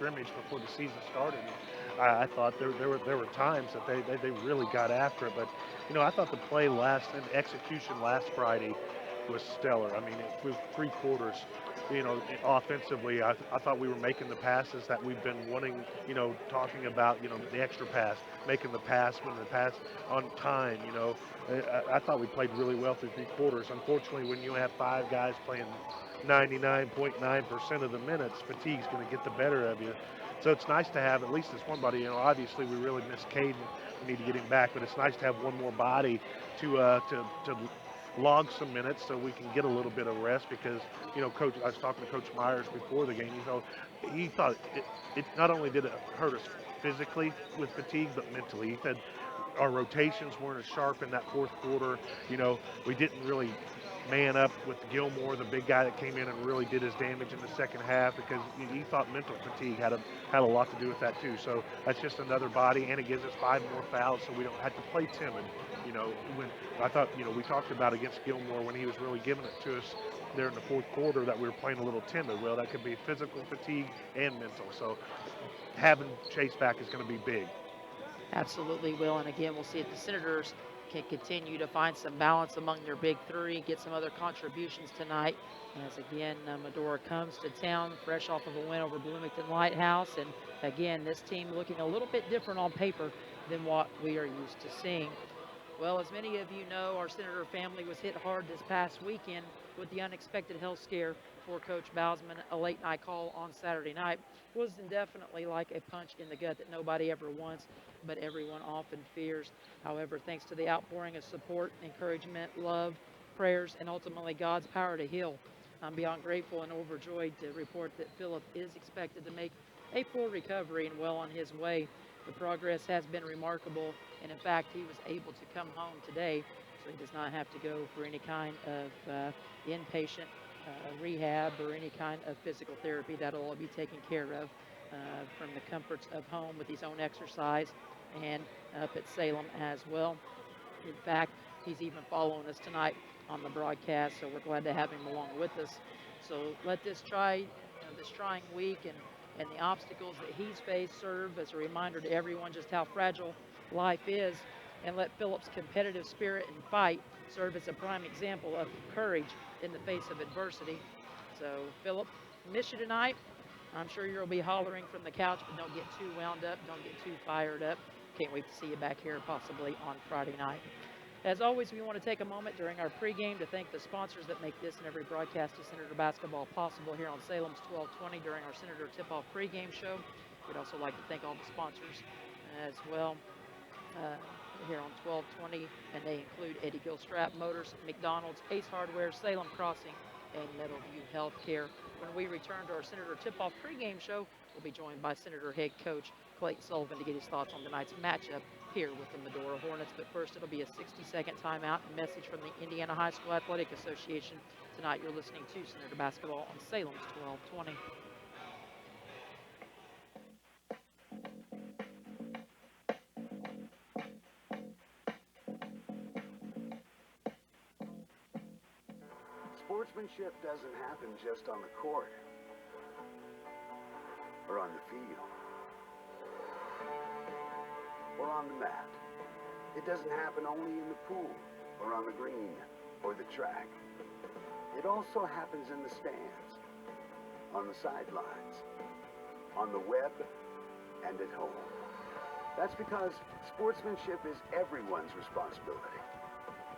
scrimmage before the season started. I thought there were times that they really got after it, but I thought the play last and execution last Friday was stellar. I mean, it was three quarters. Offensively, I thought we were making the passes that we've been wanting. Talking about the extra pass, making the pass when the pass on time. I thought we played really well through three quarters. Unfortunately, when you have five guys playing 99.9% of the minutes, fatigue's going to get the better of you. So it's nice to have at least this one body. Obviously we really miss Caden. We need to get him back, but it's nice to have one more body to log some minutes so we can get a little bit of rest because Coach. I was talking to Coach Myers before the game. He thought it not only did it hurt us physically with fatigue, but mentally. He said our rotations weren't as sharp in that fourth quarter. We didn't really man up with Gilmore, the big guy that came in and really did his damage in the second half because he thought mental fatigue had a lot to do with that too. So that's just another body, and it gives us five more fouls, so we don't have to play timid. When I thought we talked about against Gilmore when he was really giving it to us there in the fourth quarter that we were playing a little timid. Well, that could be physical fatigue and mental. So having Chase back is going to be big. Absolutely will. And again, we'll see if the Senators can continue to find some balance among their big three, get some other contributions tonight. As again, Medora comes to town fresh off of a win over Bloomington Lighthouse. And again, this team looking a little bit different on paper than what we are used to seeing. Well, as many of you know, our Senator family was hit hard this past weekend with the unexpected health scare for Coach Bausman. A late night call on Saturday night was indefinitely like a punch in the gut that nobody ever wants, but everyone often fears. However, thanks to the outpouring of support, encouragement, love, prayers, and ultimately God's power to heal, I'm beyond grateful and overjoyed to report that Philip is expected to make a full recovery and well on his way. The progress has been remarkable, and in fact, he was able to come home today, so he does not have to go for any kind of inpatient rehab or any kind of physical therapy. That'll all be taken care of from the comforts of home with his own exercise and up at Salem as well. In fact, he's even following us tonight on the broadcast, so we're glad to have him along with us. So let this trying week and the obstacles that he's faced serve as a reminder to everyone just how fragile life is, and let Philip's competitive spirit and fight serve as a prime example of courage in the face of adversity. So, Philip, miss you tonight. I'm sure you'll be hollering from the couch, but don't get too wound up, don't get too fired up. Can't wait to see you back here possibly on Friday night. As always, we want to take a moment during our pregame to thank the sponsors that make this and every broadcast of Senator basketball possible here on Salem's 1220 during our Senator tip-off pregame show. We'd also like to thank all the sponsors as well here on 1220, and they include Eddie Gilstrap Motors, McDonald's, Ace Hardware, Salem Crossing, and Meadowview Healthcare. When we return to our Senator tip-off pregame show, we'll be joined by Senator head coach Clayton Sullivan to get his thoughts on tonight's matchup here with the Medora Hornets. But first, it'll be a 60-second timeout and message from the Indiana High School Athletic Association. Tonight, you're listening to Senator Basketball on Salem's 1220. Sportsmanship doesn't happen just on the court or on the field or on the mat. It doesn't happen only in the pool or on the green or the track. It also happens in the stands, on the sidelines, on the web, and at home. That's because sportsmanship is everyone's responsibility.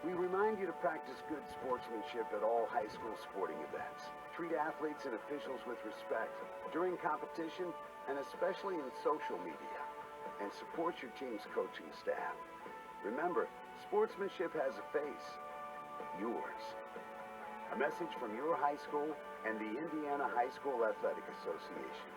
We remind you to practice good sportsmanship at all high school sporting events. Treat athletes and officials with respect during competition and especially in social media. And support your team's coaching staff. Remember, sportsmanship has a face. Yours. A message from your high school and the Indiana High School Athletic Association.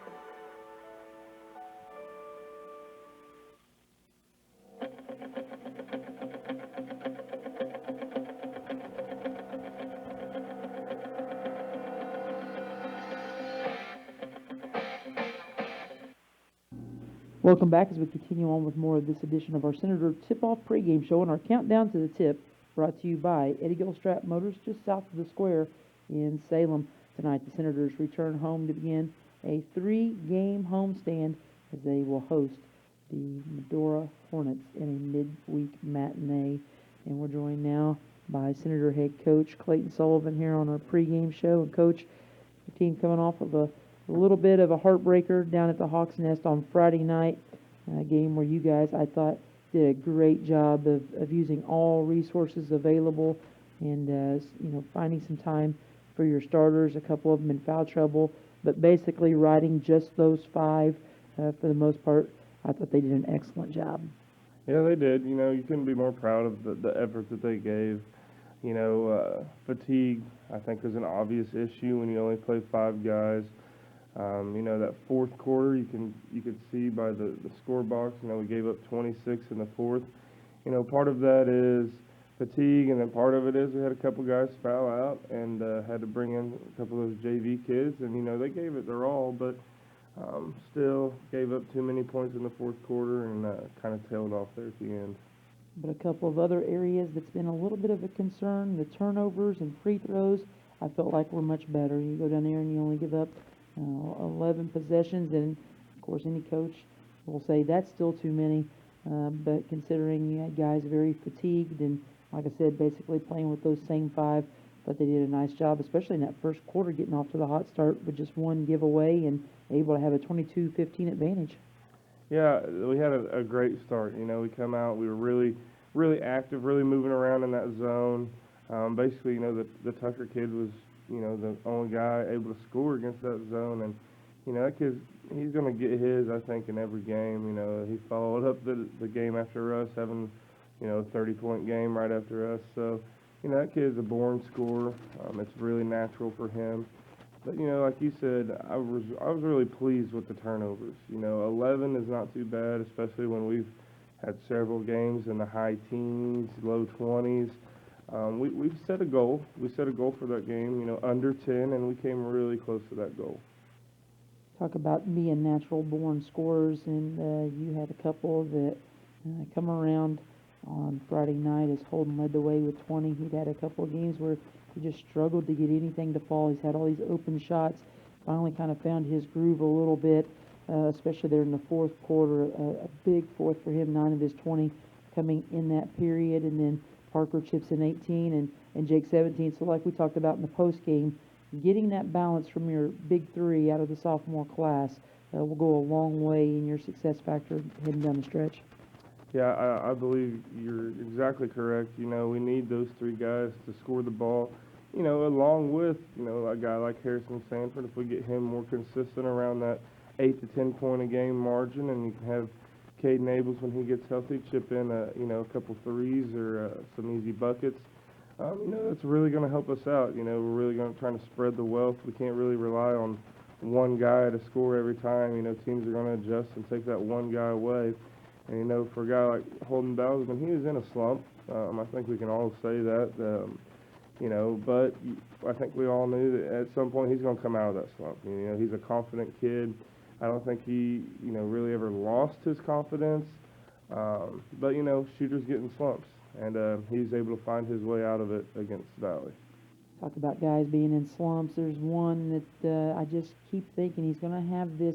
Welcome back as we continue on with more of this edition of our Senator Tip-Off pregame show and our countdown to the tip, brought to you by Eddie Gilstrap Motors, just south of the square in Salem. Tonight, the Senators return home to begin a 3-game homestand as they will host the Medora Hornets in a midweek matinee. And we're joined now by Senator head coach Clayton Sullivan here on our pregame show. And Coach, the team coming off of a little bit of a heartbreaker down at the Hawks Nest on Friday night, a game where you guys, I thought, did a great job of using all resources available and finding some time for your starters. A couple of them in foul trouble, but basically riding just those 5 for the most part. I thought they did an excellent job. Yeah, they did. You couldn't be more proud of the effort that they gave. Fatigue, I think, was an obvious issue when you only play 5 guys. That fourth quarter, you could see by the score box, we gave up 26 in the fourth. Part of that is fatigue, and then part of it is we had a couple guys foul out and had to bring in a couple of those JV kids, and, they gave it their all, but still gave up too many points in the fourth quarter and kind of tailed off there at the end. But a couple of other areas that's been a little bit of a concern, the turnovers and free throws, I felt like were much better. You go down there and you only give up 11 possessions, and of course any coach will say that's still too many, but considering you had guys very fatigued and, like I said, basically playing with those same 5, but they did a nice job, especially in that first quarter, getting off to the hot start with just one giveaway and able to have a 22-15 advantage. Yeah, we had a great start. We come out, we were really, really active, really moving around in that zone. Basically, the Tucker kid was, the only guy able to score against that zone, and that kid, he's going to get his, I think, in every game. He followed up the game after us, having a 30-point game right after us. So, that kid's a born scorer. It's really natural for him. But, like you said, I was really pleased with the turnovers. 11 is not too bad, especially when we've had several games in the high teens, low 20s. We've set a goal. We set a goal for that game, under 10, and we came really close to that goal. Talk about being natural-born scorers, and you had a couple that come around on Friday night as Holden led the way with 20. He'd had a couple of games where he just struggled to get anything to fall. He's had all these open shots, finally kind of found his groove a little bit, especially there in the fourth quarter. A big fourth for him, 9 of his 20 coming in that period, and then Parker chips in 18 and Jake 17. So like we talked about in the post game, getting that balance from your big 3 out of the sophomore class will go a long way in your success factor heading down the stretch. Yeah, I believe you're exactly correct. We need those 3 guys to score the ball, along with, a guy like Harrison Sanford. If we get him more consistent around that 8 to 10 point a game margin, and you can have Caden Abels, when he gets healthy, chip in a couple threes or some easy buckets. That's really going to help us out. We're really going to try to spread the wealth. We can't really rely on one guy to score every time. Teams are going to adjust and take that one guy away. And, for a guy like Holden Bowsman, he was in a slump. I think we can all say that. But I think we all knew that at some point he's going to come out of that slump. He's a confident kid. I don't think he, really ever lost his confidence. But, shooters get in slumps, and he's able to find his way out of it against Valley. Talk about guys being in slumps. There's one that I just keep thinking he's going to have this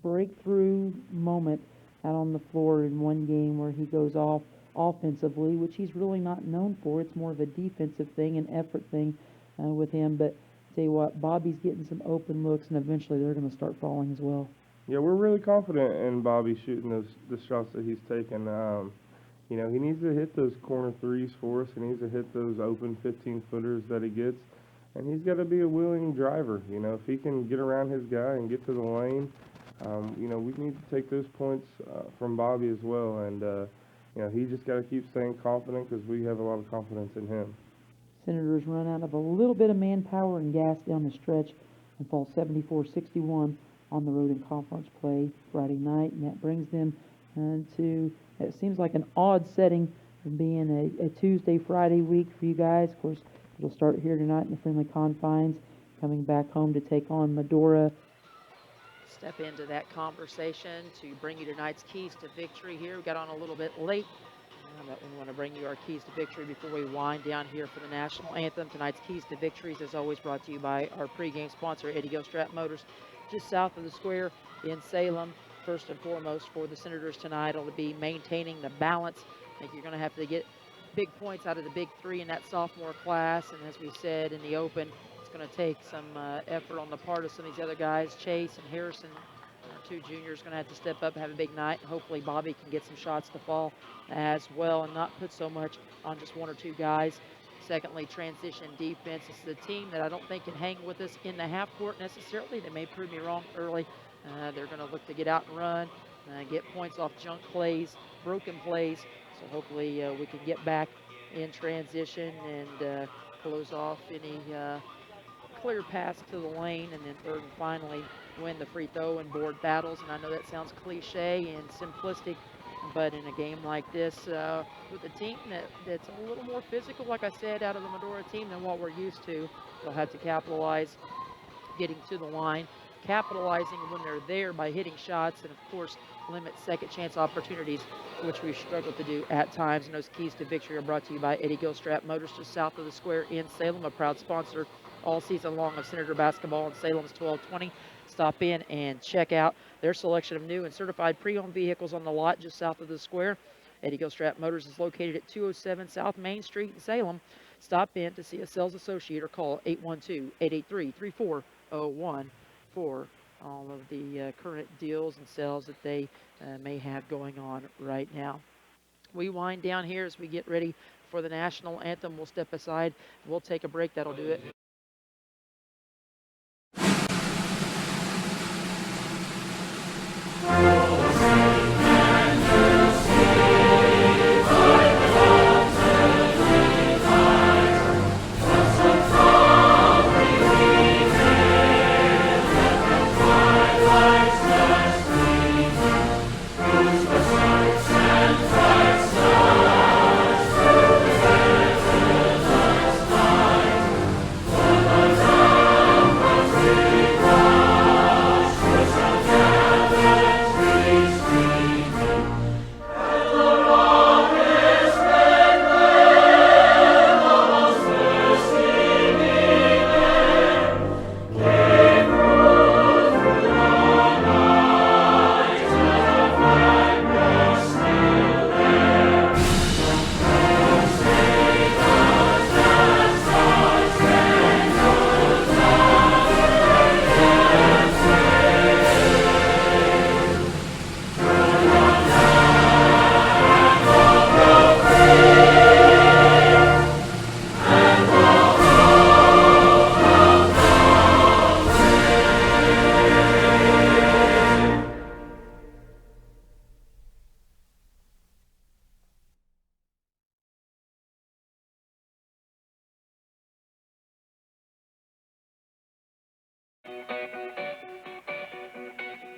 breakthrough moment out on the floor in one game where he goes off offensively, which he's really not known for. It's more of a defensive thing, an effort thing with him. But tell you what, Bobby's getting some open looks, and eventually they're going to start falling as well. Yeah, we're really confident in Bobby shooting the shots that he's taking. He needs to hit those corner threes for us. He needs to hit those open 15-footers that he gets. And he's got to be a willing driver. If he can get around his guy and get to the lane, we need to take those points from Bobby as well. And, he just got to keep staying confident because we have a lot of confidence in him. Senators run out of a little bit of manpower and gas down the stretch and fall 74-61 on the road in conference play Friday night. And that brings them to, it seems like an odd setting of being a Tuesday, Friday week for you guys. Of course, it'll start here tonight in the friendly confines, coming back home to take on Medora. Step into that conversation to bring you tonight's keys to victory here. We got on a little bit late, but we want to bring you our keys to victory before we wind down here for the national anthem. Tonight's keys to victories is always brought to you by our pregame sponsor, Eddie Gilstrap Motors. just south of the square in Salem. First and foremost for the Senators tonight, it'll be maintaining the balance. I think you're going to have to get big points out of the big three in that sophomore class. And as we said in the open, it's going to take some effort on the part of some of these other guys. Chase and Harrison, two juniors, going to have to step up and have a big night. Hopefully Bobby can get some shots to fall as well and not put so much on just one or two guys. Secondly, transition defense. This is a team that I don't think can hang with us in the half court necessarily. They may prove me wrong early. They're going to look to get out and run, get points off junk plays, broken plays. So hopefully we can get back in transition and close off any clear pass to the lane. And then third and finally, win the free throw and board battles. And I know that sounds cliche and simplistic, but in a game like this, with a team that's a little more physical, like I said, out of the Medora team than what we're used to, they'll have to capitalize, getting to the line, capitalizing when they're there by hitting shots, and of course limit second chance opportunities, which we've struggled to do at times. And those keys to victory are brought to you by Eddie Gilstrap Motors, just south of the square in Salem, a proud sponsor all season long of Senator basketball in Salem's 1220. Stop in and check out their selection of new and certified pre-owned vehicles on the lot just south of the square. Eddie Gilstrap Motors is located at 207 South Main Street in Salem. Stop in to see a sales associate or call 812-883-3401 for all of the current deals and sales that they may have going on right now. We wind down here as we get ready for the national anthem. We'll step aside. We'll take a break. That'll do it.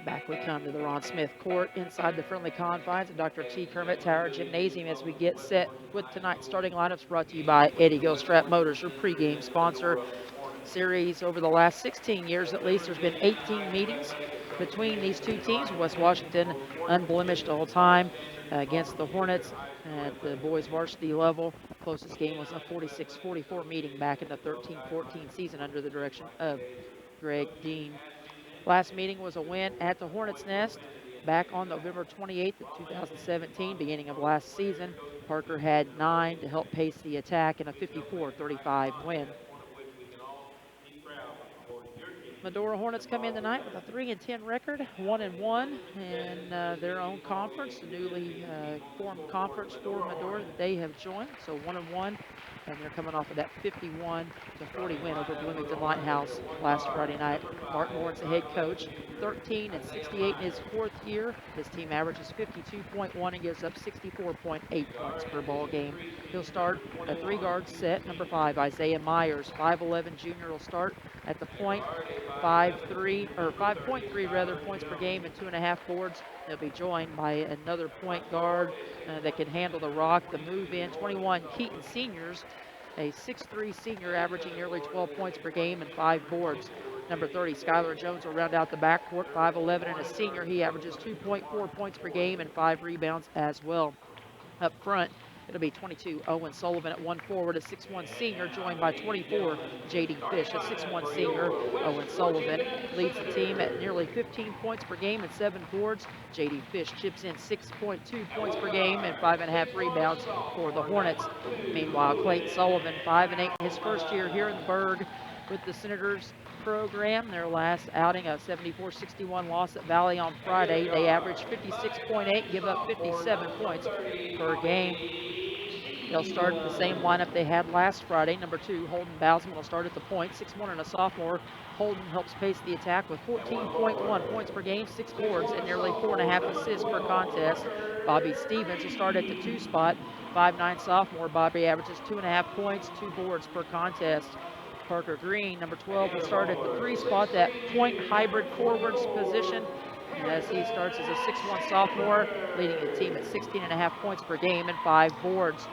Back we come to the Ron Smith Court inside the friendly confines of Dr. T. Kermit Tower Gymnasium as we get set with tonight's starting lineups, brought to you by Eddie Gilstrap Motors, your pregame sponsor. Series over the last 16 years at least, there's been 18 meetings between these two teams. West Washington unblemished all time against the Hornets at the boys varsity level. Closest game was a 46-44 meeting back in the 13-14 season under the direction of Greg Dean. Last meeting was a win at the Hornets' Nest back on November 28th of 2017, beginning of last season. Parker had 9 to help pace the attack in a 54-35 win. Medora Hornets come in tonight with a 3-10 record, 1-1 in their own conference, the newly formed conference for Medora that they have joined. So 1-1, and they're coming off of that 51-40 win over Bloomington Lighthouse last Friday night. Mark Lawrence, the head coach, 13-68 in his fourth year. His team averages 52.1 and gives up 64.8 points per ball game. He'll start a 3-guard set. Number 5, Isaiah Myers, 5'11" junior, will start at the point. 5.3 points per game and 2.5 boards. They'll be joined by another point guard that can handle the rock. The move in, 21 Keaton seniors, a 6'3" senior averaging nearly 12 points per game and 5 boards. Number 30, Skylar Jones, will round out the backcourt, 5'11" and a senior. He averages 2.4 points per game and 5 rebounds as well. Up front, It'll be 22, Owen Sullivan at 1 forward, a 6'1 senior, joined by 24, J.D. Fish, a 6'1 senior. Owen Sullivan leads the team at nearly 15 points per game and 7 boards. J.D. Fish chips in 6.2 points per game and 5.5 rebounds for the Hornets. Meanwhile, Clayton Sullivan, 5-8 in his first year here in the Berg with the Senators program. Their last outing, a 74-61 loss at Valley on Friday. They averaged 56.8, give up 57 points per game. They'll start the same lineup they had last Friday. Number 2, Holden Bousman will start at the point. 6'1 and a sophomore. Holden helps pace the attack with 14.1 points per game, 6 boards, and nearly 4.5 assists per contest. Bobby Stevens will start at the 2 spot. 5'9 sophomore. Bobby averages 2.5 points, 2 boards per contest. Parker Green, number 12, will start at the 3 spot, that point hybrid forwards position, as he starts as a 6'1 sophomore, leading the team at 16.5 points per game and 5 boards.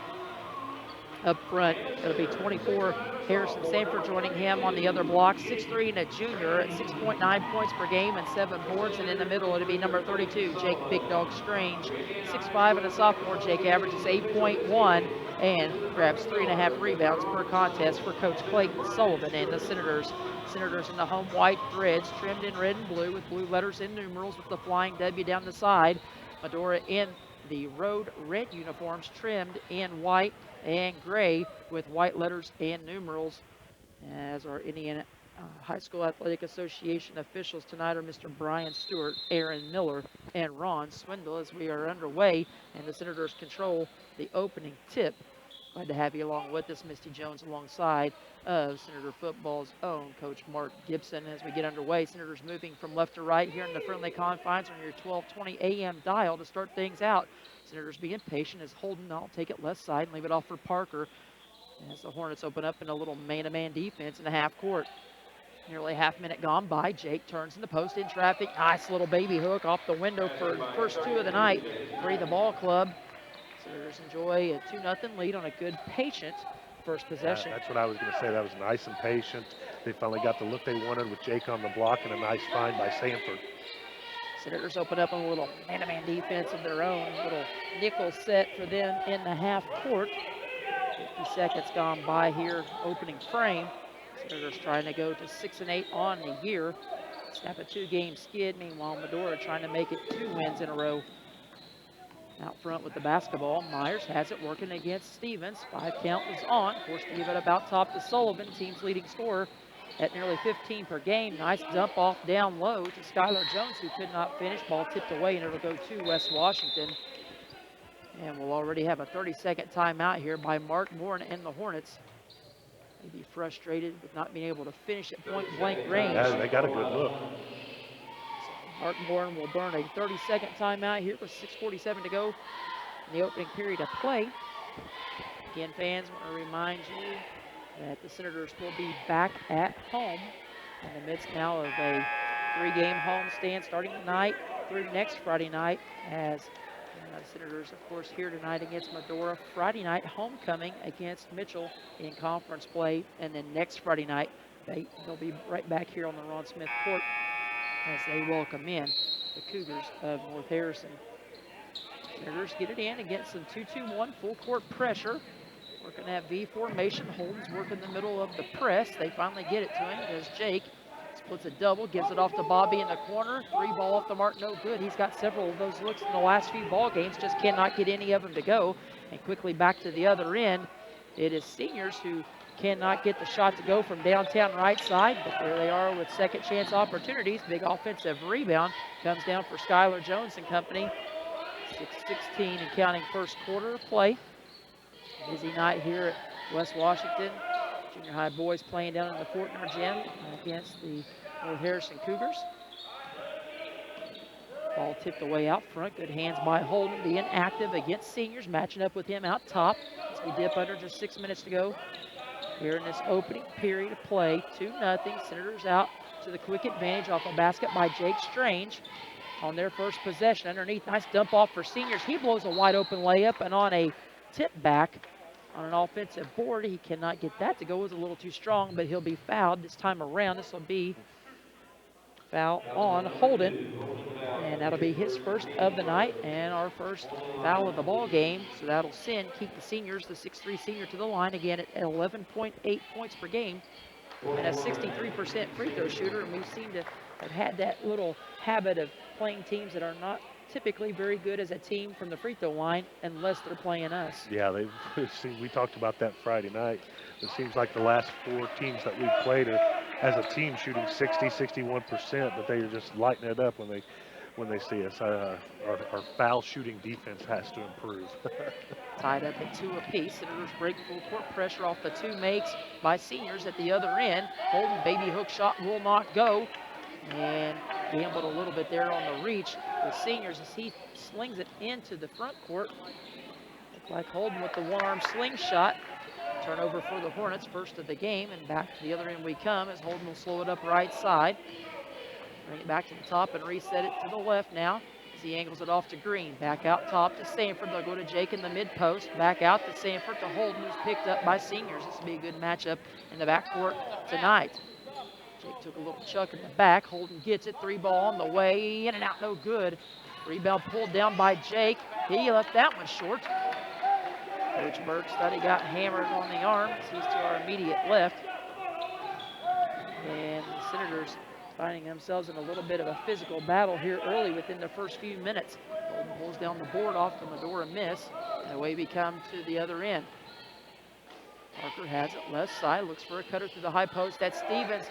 Up front, it'll be 24, Harrison Sanford joining him on the other block, 6'3 and a junior at 6.9 points per game and 7 boards. And in the middle, it'll be number 32, Jake Big Dog Strange, 6'5 and a sophomore. Jake averages 8.1 and grabs 3.5 rebounds per contest for Coach Clayton Sullivan and the Senators. Senators in the home white threads, trimmed in red and blue with blue letters and numerals with the flying W down the side. Medora in the road red uniforms, trimmed in white and gray with white letters and numerals. As our Indiana High School Athletic Association officials tonight are Mr. Brian Stewart, Aaron Miller, and Ron Swindle, as we are underway and the Senators control the opening tip. Glad to have you along with us, Misty Jones, alongside of Senator Football's own Coach Mark Gibson. As we get underway, Senators moving from left to right here in the friendly confines on your 1220 AM dial to start things out. Senators being patient as Holden, I'll take it left side and leave it off for Parker as the Hornets open up in a little man-to-man defense in the half court. Nearly a half minute gone by. Jake turns in the post in traffic. Nice little baby hook off the window for the first 2 of the night. Free the ball club. Senators enjoy a 2-0 lead on a good, patient first possession. That's what I was going to say. That was nice and patient. They finally got the look they wanted with Jake on the block and a nice find by Sanford. Senators open up on a little man-to-man defense of their own, little nickel set for them in the half court. 50 seconds gone by here, opening frame. Senators trying to go to 6-8 on the year. Snap a 2-game skid. Meanwhile, Medora trying to make it 2 wins in a row. Out front with the basketball, Myers has it working against Stevens. 5 count was on, forced to give it about top to Sullivan, team's leading scorer at nearly 15 per game. Nice dump off down low to Skylar Jones, who could not finish. Ball tipped away, and it'll go to West Washington. And we'll already have a 30-second timeout here by Mark Bourne and the Hornets. May be frustrated with not being able to finish at point-blank range. Yeah, they got a good look. Mark Bourne will burn a 30-second timeout here with 6:47 to go in the opening period of play. Again, fans, I want to remind you that the Senators will be back at home in the midst now of a 3-game homestand starting tonight through next Friday night, as the Senators, of course, here tonight against Medora. Friday night, homecoming against Mitchell in conference play, and then next Friday night, they'll be right back here on the Ron Smith court as they welcome in the Cougars of North Harrison. Senators get it in and get some 2-2-1 full court pressure. Working that V formation. Holden's working the middle of the press. They finally get it to him as Jake splits a double, gives it off to Bobby in the corner. 3 ball off the mark, no good. He's got several of those looks in the last few ball games, just cannot get any of them to go. And quickly back to the other end, it is seniors who cannot get the shot to go from downtown right side, but there they are with second chance opportunities. Big offensive rebound comes down for Skylar Jones and company. 6:16 and counting first quarter of play. Busy night here at West Washington. Junior high boys playing down in the Fortner gym against the North Harrison Cougars. Ball tipped away out front. Good hands by Holden, being active against seniors, matching up with him out top as we dip under just 6 minutes to go here in this opening period of play. 2-0. Senators out to the quick advantage off a basket by Jake Strange on their first possession. Underneath, nice dump off for seniors. He blows a wide open layup, and on a tip back on an offensive board, he cannot get that to go. It was a little too strong, but he'll be fouled this time around. This will be foul on Holden. And And that'll be his first of the night and our first foul of the ball game. So that'll keep the seniors, the 6'3" senior, to the line again at 11.8 points per game. And a 63% free throw shooter, and we seem to have had that little habit of playing teams that are not typically very good as a team from the free throw line unless they're playing us. Yeah, we talked about that Friday night. It seems like the last 4 teams that we've played are, as a team, shooting 61%, but they are just lighting it up when they see us. Our foul shooting defense has to improve. Tied up at 2 apiece. Senators break full court pressure off the 2 makes by seniors at the other end. Holden, baby hook shot will not go. And gambled a little bit there on the reach with seniors as he slings it into the front court. Looked like Holden with the one-arm slingshot. Turnover for the Hornets, first of the game, and back to the other end we come as Holden will slow it up right side. Bring it back to the top and reset it to the left now as he angles it off to Green. Back out top to Sanford. They'll go to Jake in the mid-post. Back out to Sanford to Holden, who's picked up by seniors. This will be a good matchup in the backcourt tonight. Jake took a little chuck in the back. Holden gets it. 3-ball on the way. In and out, no good. Rebound pulled down by Jake. He left that one short. Coach Burke thought he got hammered on the arm. He's to our immediate left. And the Senators finding themselves in a little bit of a physical battle here early within the first few minutes. Holden pulls down the board off the Medora miss. And away we come to the other end. Parker has it left side, looks for a cutter through the high post. That's Stevens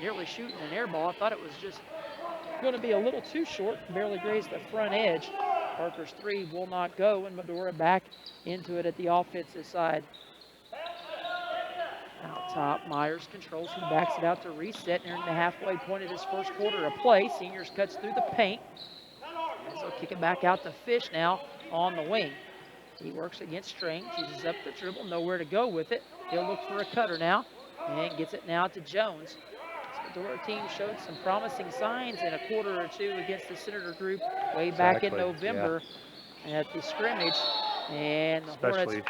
nearly shooting an air ball. I thought it was just going to be a little too short, barely grazed the front edge. Parker's 3 will not go, and Medora back into it at the offensive side. Out top, Myers controls, he backs it out to reset, nearing the halfway point of this first quarter of play. Seniors cuts through the paint. So kick it back out to Fish now on the wing. He works against Strange, uses up the dribble, nowhere to go with it. He'll look for a cutter now, and gets it now to Jones. This Medora team showed some promising signs in a quarter or 2 against the Senator group way back in November at the scrimmage. And the Especially, Hornets,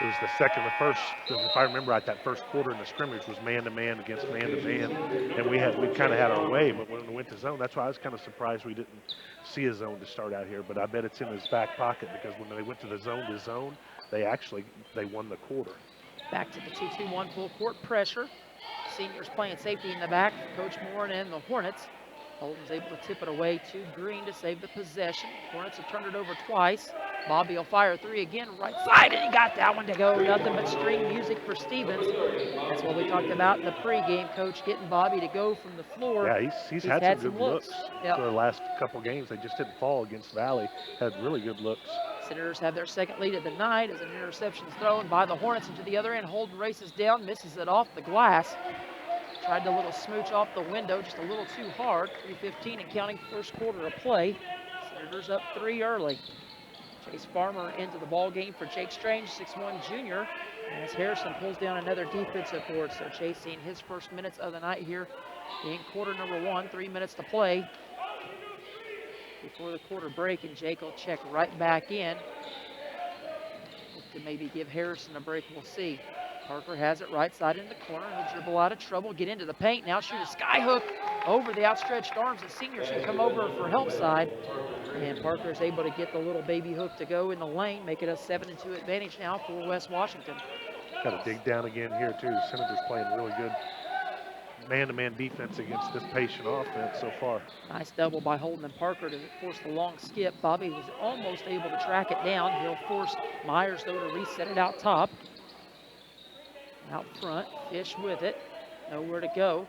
it was the first, if I remember right, that first quarter in the scrimmage was man-to-man against man-to-man, and we kind of had our way, but when we went to zone, that's why I was kind of surprised we didn't see a zone to start out here, but I bet it's in his back pocket because when they went to the zone, they won the quarter. back to the 2-2-1 full court pressure. Seniors playing safety in the back, Coach Moore and the Hornets. Holden's able to tip it away to Green to save the possession. Hornets have turned it over twice. Bobby will fire 3 again, right side, and he got that one to go. Nothing but string music for Stevens. That's what we talked about in the pregame, Coach, getting Bobby to go from the floor. Yeah, he's had some good looks. Yep. For the last couple games. They just didn't fall against Valley. Had really good looks. Senators have their second lead of the night as an interception is thrown by the Hornets into the other end. Holden races down, misses it off the glass. Tried the little smooch off the window, just a little too hard. 3:15 and counting, first quarter of play. Senators up 3 early. Chase Farmer into the ball game for Jake Strange, 6'1" junior. As Harrison pulls down another defensive board. So Chase seeing his first minutes of the night here in quarter number 1, 3 minutes to play before the quarter break, and Jake will check right back in. Look to maybe give Harrison a break, we'll see. Parker has it right side in the corner. He'll dribble out of trouble, get into the paint. Now shoot a sky hook over the outstretched arms. The seniors can come over for help side. And Parker is able to get the little baby hook to go in the lane, make it a 7-2 advantage now for West Washington. Got to dig down again here, too. Senators playing really good man-to-man defense against this patient offense so far. Nice double by Holden and Parker to force the long skip. Bobby was almost able to track it down. He'll force Myers, though, to reset it out top. Out front, Fish with it, nowhere to go.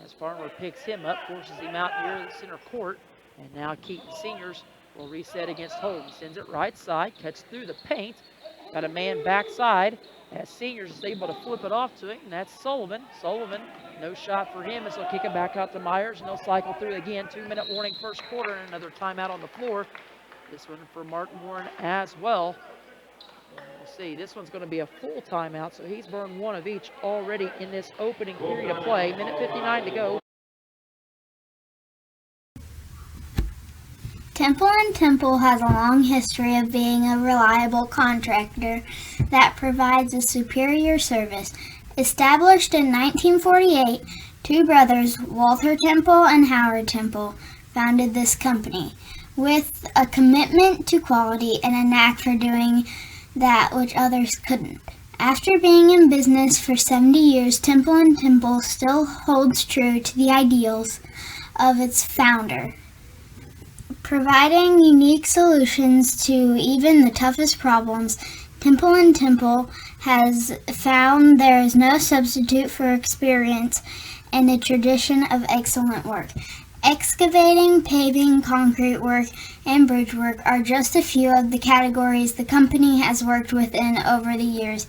As Farmer picks him up, forces him out near the center court. And now Keaton Seniors will reset against Holden. Sends it right side, cuts through the paint. Got a man backside as Seniors is able to flip it off to him, and that's Sullivan. Sullivan, no shot for him as he'll kick it back out to Myers, and they'll cycle through again. 2-minute warning first quarter, and another timeout on the floor. This one for Mark Warren as well. We'll see, this one's going to be a full timeout, so he's burned one of each already in this opening period of play. Minute 59 to go. Temple & Temple has a long history of being a reliable contractor that provides a superior service. Established in 1948, 2 brothers, Walter Temple and Howard Temple, founded this company. with a commitment to quality and a knack for doing that which others couldn't. After being in business for 70 years, Temple & Temple still holds true to the ideals of its founder, providing unique solutions to even the toughest problems. Temple & Temple has found there is no substitute for experience and a tradition of excellent work. Excavating, paving, concrete work, and bridge work are just a few of the categories the company has worked within over the years.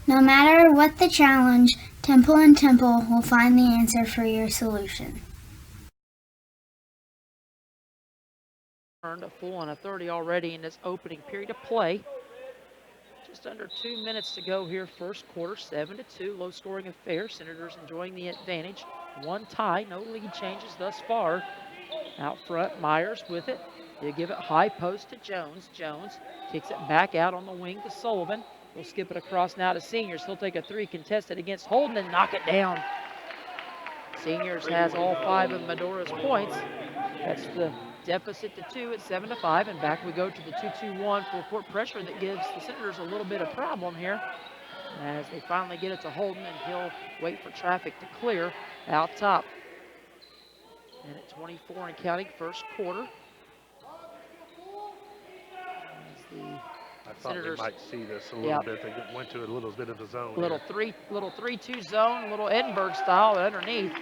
No matter what the challenge, Temple & Temple will find the answer for your solution. Earned a full and a 30 already in this opening period of play. Just under 2 minutes to go here, first quarter, 7-2, low scoring affair. Senators enjoying the advantage. One tie, no lead changes thus far. Out front, Myers with it. He'll give it high post to Jones. Jones kicks it back out on the wing to Sullivan. We'll skip it across now to Seniors. He'll take a three contested against Holden and knock it down. Seniors has all 5 of Medora's points. That's the deficit to 2 at 7-5, and back we go to the 2-2-1 full court pressure that gives the Senators a little bit of problem here as they finally get it to Holden, and he'll wait for traffic to clear out top. And at 24 and counting, first quarter. As the I thought Senators, we might see this a little bit. They went to a little bit of a zone. Little 3-2 zone, little Edinburgh style underneath.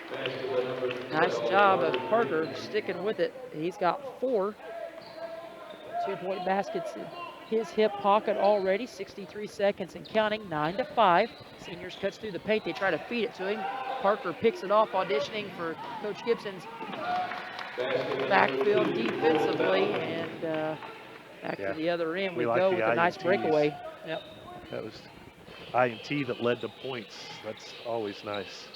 Nice job of Parker sticking with it. He's got 4 2-point baskets in his hip pocket already. 63 seconds and counting, 9-5. Seniors cuts through the paint. They try to feed it to him. Parker picks it off, auditioning for Coach Gibson's backfield defensively, and back to the other end we go with a nice breakaway. Yep. That was I&T that led to points. That's always nice.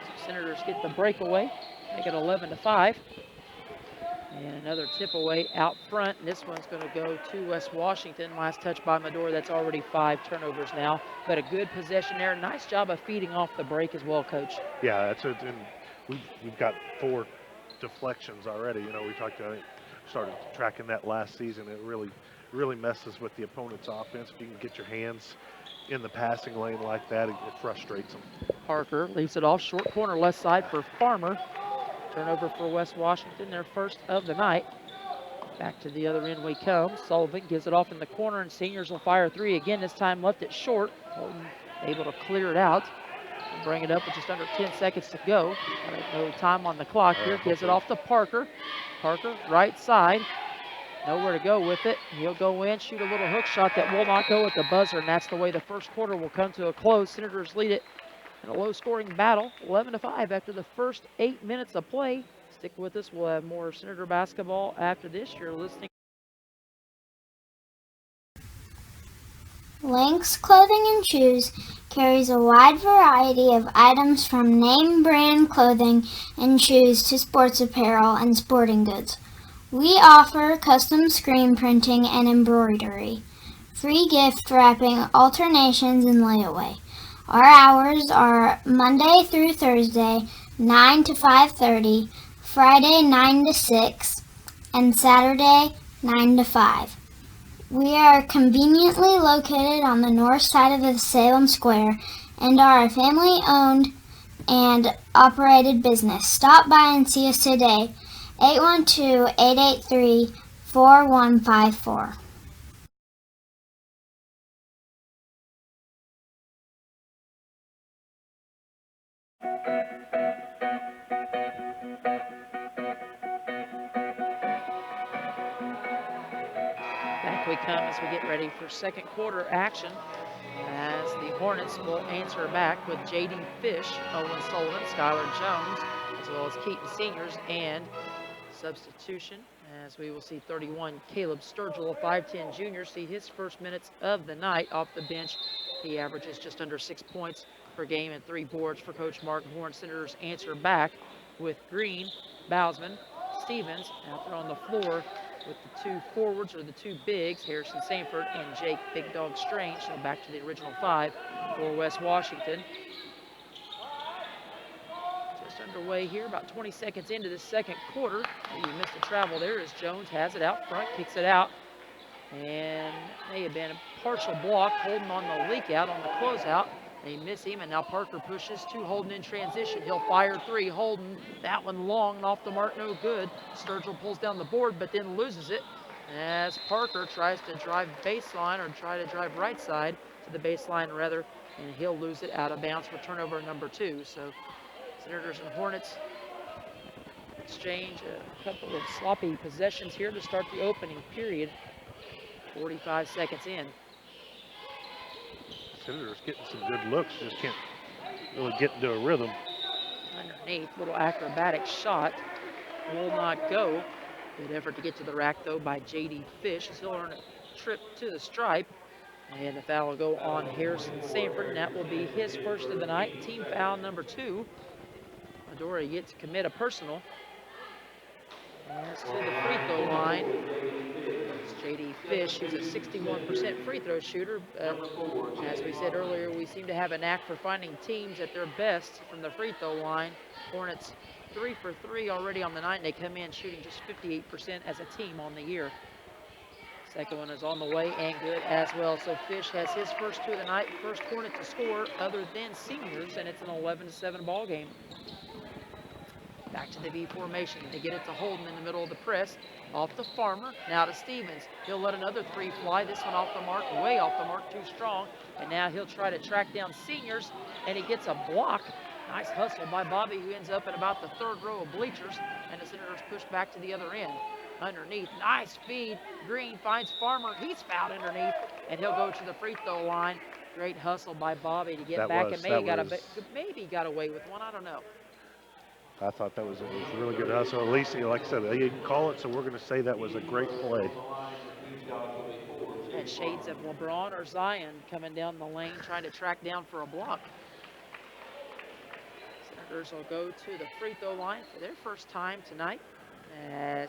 So Senators get the breakaway, make it 11-5. And another tip away out front. And this one's going to go to West Washington. Last touch by Medora. That's already 5 turnovers now. But a good possession there. Nice job of feeding off the break as well, Coach. Yeah, that's it. And we've got 4 deflections already. You know, we started tracking that last season. It really messes with the opponent's offense. If you can get your hands in the passing lane like that, it frustrates them. Parker leaves it off short corner left side for Farmer. Turnover for West Washington, their first of the night. Back to the other end we come. Sullivan gives it off in the corner, and Seniors will fire 3 again. This time left it short. Holden able to clear it out and bring it up with just under 10 seconds to go. No time on the clock here. Gives it off to Parker. Parker, right side. Nowhere to go with it. He'll go in, shoot a little hook shot that will not go at the buzzer, and that's the way the first quarter will come to a close. Senators lead it in a low-scoring battle, 11-5 after the first 8 minutes of play. Stick with us. We'll have more Senator basketball after this. You're listening. Lynx Clothing and Shoes carries a wide variety of items from name brand clothing and shoes to sports apparel and sporting goods. We offer custom screen printing and embroidery, free gift wrapping, alternations, and layaway. Our hours are Monday through Thursday, 9 to 5:30, Friday 9 to 6, and Saturday 9 to 5. We are conveniently located on the north side of the Salem Square and are a family-owned and operated business. Stop by and see us today, 812-883-4154. Back we come as we get ready for second quarter action, as the Hornets will answer back with J.D. Fish, Owen Sullivan, Skylar Jones, as well as Keaton Seniors, and substitution, as we will see 31 Caleb Sturgill, a 5'10 junior, see his first minutes of the night off the bench. He averages just under 6 points per game and 3 boards for Coach Mark Horn. Senators answer back with Green, Bousman, Stevens out there on the floor with the 2 forwards, or the 2 bigs, Harrison Sanford and Jake Big Dog Strange. So back to the original 5 for West Washington. Just underway here, about 20 seconds into the second quarter. You missed a travel there as Jones has it out front, kicks it out. And may have been a partial block, Holden on the leak out on the closeout. They miss him, and now Parker pushes to Holden in transition. He'll fire three. Holden, that one long and off the mark, no good. Sturgill pulls down the board, but then loses it as Parker tries to drive baseline, or try to drive right side to the baseline rather, and he'll lose it out of bounds for turnover number 2. So Senators and Hornets exchange a couple of sloppy possessions here to start the opening period. 45 seconds in. Senators getting some good looks, just can't really get into a rhythm. Underneath, little acrobatic shot will not go. Good effort to get to the rack though by J.D. Fish as he'll earn a trip to the stripe. And the foul will go on Harrison Sanford, and that will be his first of the night. Team foul number 2. Medora gets to commit a personal. As to the free throw line, it's J.D. Fish, who's a 61% free throw shooter. As we said earlier, we seem to have a knack for finding teams at their best from the free throw line. Hornets 3 for 3 already on the night, and they come in shooting just 58% as a team on the year. Second one is on the way and good as well. So Fish has his first 2 of the night, first Hornet to score other than seniors, and it's an 11-7 ball game. Back to the V formation. They get it to Holden in the middle of the press. Off to Farmer, now to Stevens. He'll let another 3 fly. This one off the mark, way off the mark, too strong. And now he'll try to track down seniors, and he gets a block. Nice hustle by Bobby, who ends up in about the 3rd row of bleachers, and the Senators push back to the other end. Underneath, nice feed. Green finds Farmer. He's fouled underneath, and he'll go to the free throw line. Great hustle by Bobby to get back, and maybe got away with one. I don't know. I thought that was a really good hustle. At least, like I said, they didn't call it, so we're going to say that was a great play. And shades of LeBron or Zion coming down the lane trying to track down for a block. Senators will go to the free throw line for their first time tonight.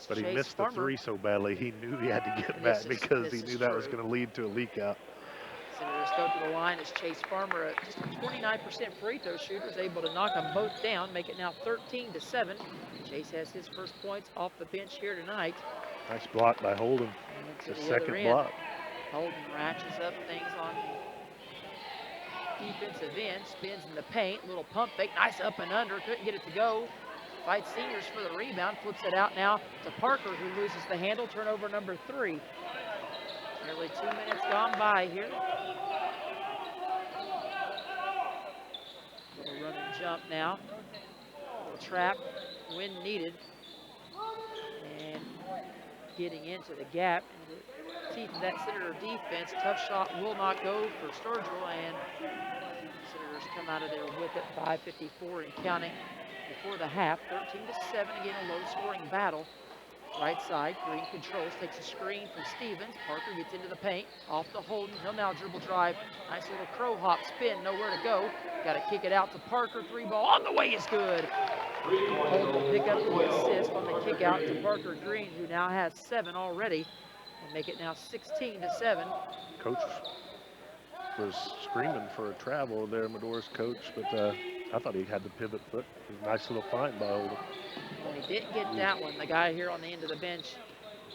But he missed the 3 so badly, he knew he had to get back because he knew that was going to lead to a leak out. Senators go to the line as Chase Farmer, just a 29% free throw shooter, is able to knock them both down, make it now 13-7. Chase has his first points off the bench here tonight. Nice block by Holden. It's the second block. Holden ratchets up things on the defensive end, spins in the paint, little pump fake, nice up and under, couldn't get it to go. Fights seniors for the rebound, flips it out now to Parker, who loses the handle, turnover number 3. Nearly 2 minutes gone by here. Little run and jump now. Little trap when needed. And getting into the gap. And the teeth of that Senator defense. Tough shot will not go for Sturgill, and Senators come out of there with it. 5:54 and counting before the half. 13-7, again a low-scoring battle. Right side, Green controls, takes a screen from Stevens. Parker gets into the paint, off to Holden. He'll now dribble drive. Nice little crow hop spin, nowhere to go. Got to kick it out to Parker. 3 ball on the way is good. Holden will pick up the assist on the kick out to Parker Green, who now has 7 already, and make it now 16-7. Coach was screaming for a travel there, Medora's coach, but I thought he had the pivot foot. It was a nice little find by Holden. Well, he didn't get that one. The guy here on the end of the bench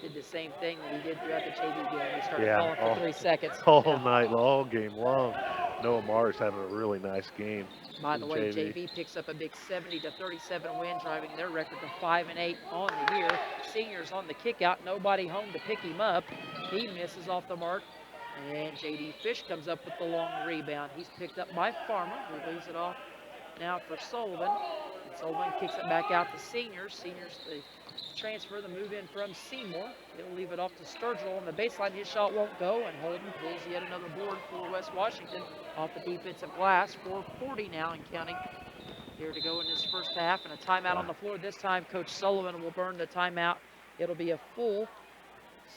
did the same thing that he did throughout the JV game. He started calling for 3 seconds. All night, all game long. Noah Mars having a really nice game. By the way, JV picks up a big 70-37 win, driving their record to 5-8 on the year. Seniors on the kick out, nobody home to pick him up. He misses off the mark. And J.D. Fish comes up with the long rebound. He's picked up by Farmer, who leaves it off now for Sullivan. And Sullivan kicks it back out to Seniors. Seniors, the transfer, the move in from Seymour. He'll leave it off to Sturgill on the baseline. His shot won't go, and Holden pulls yet another board for West Washington off the defensive glass. 4:40 now and counting here to go in this first half, and a timeout on the floor. This time, Coach Sullivan will burn the timeout. It'll be a full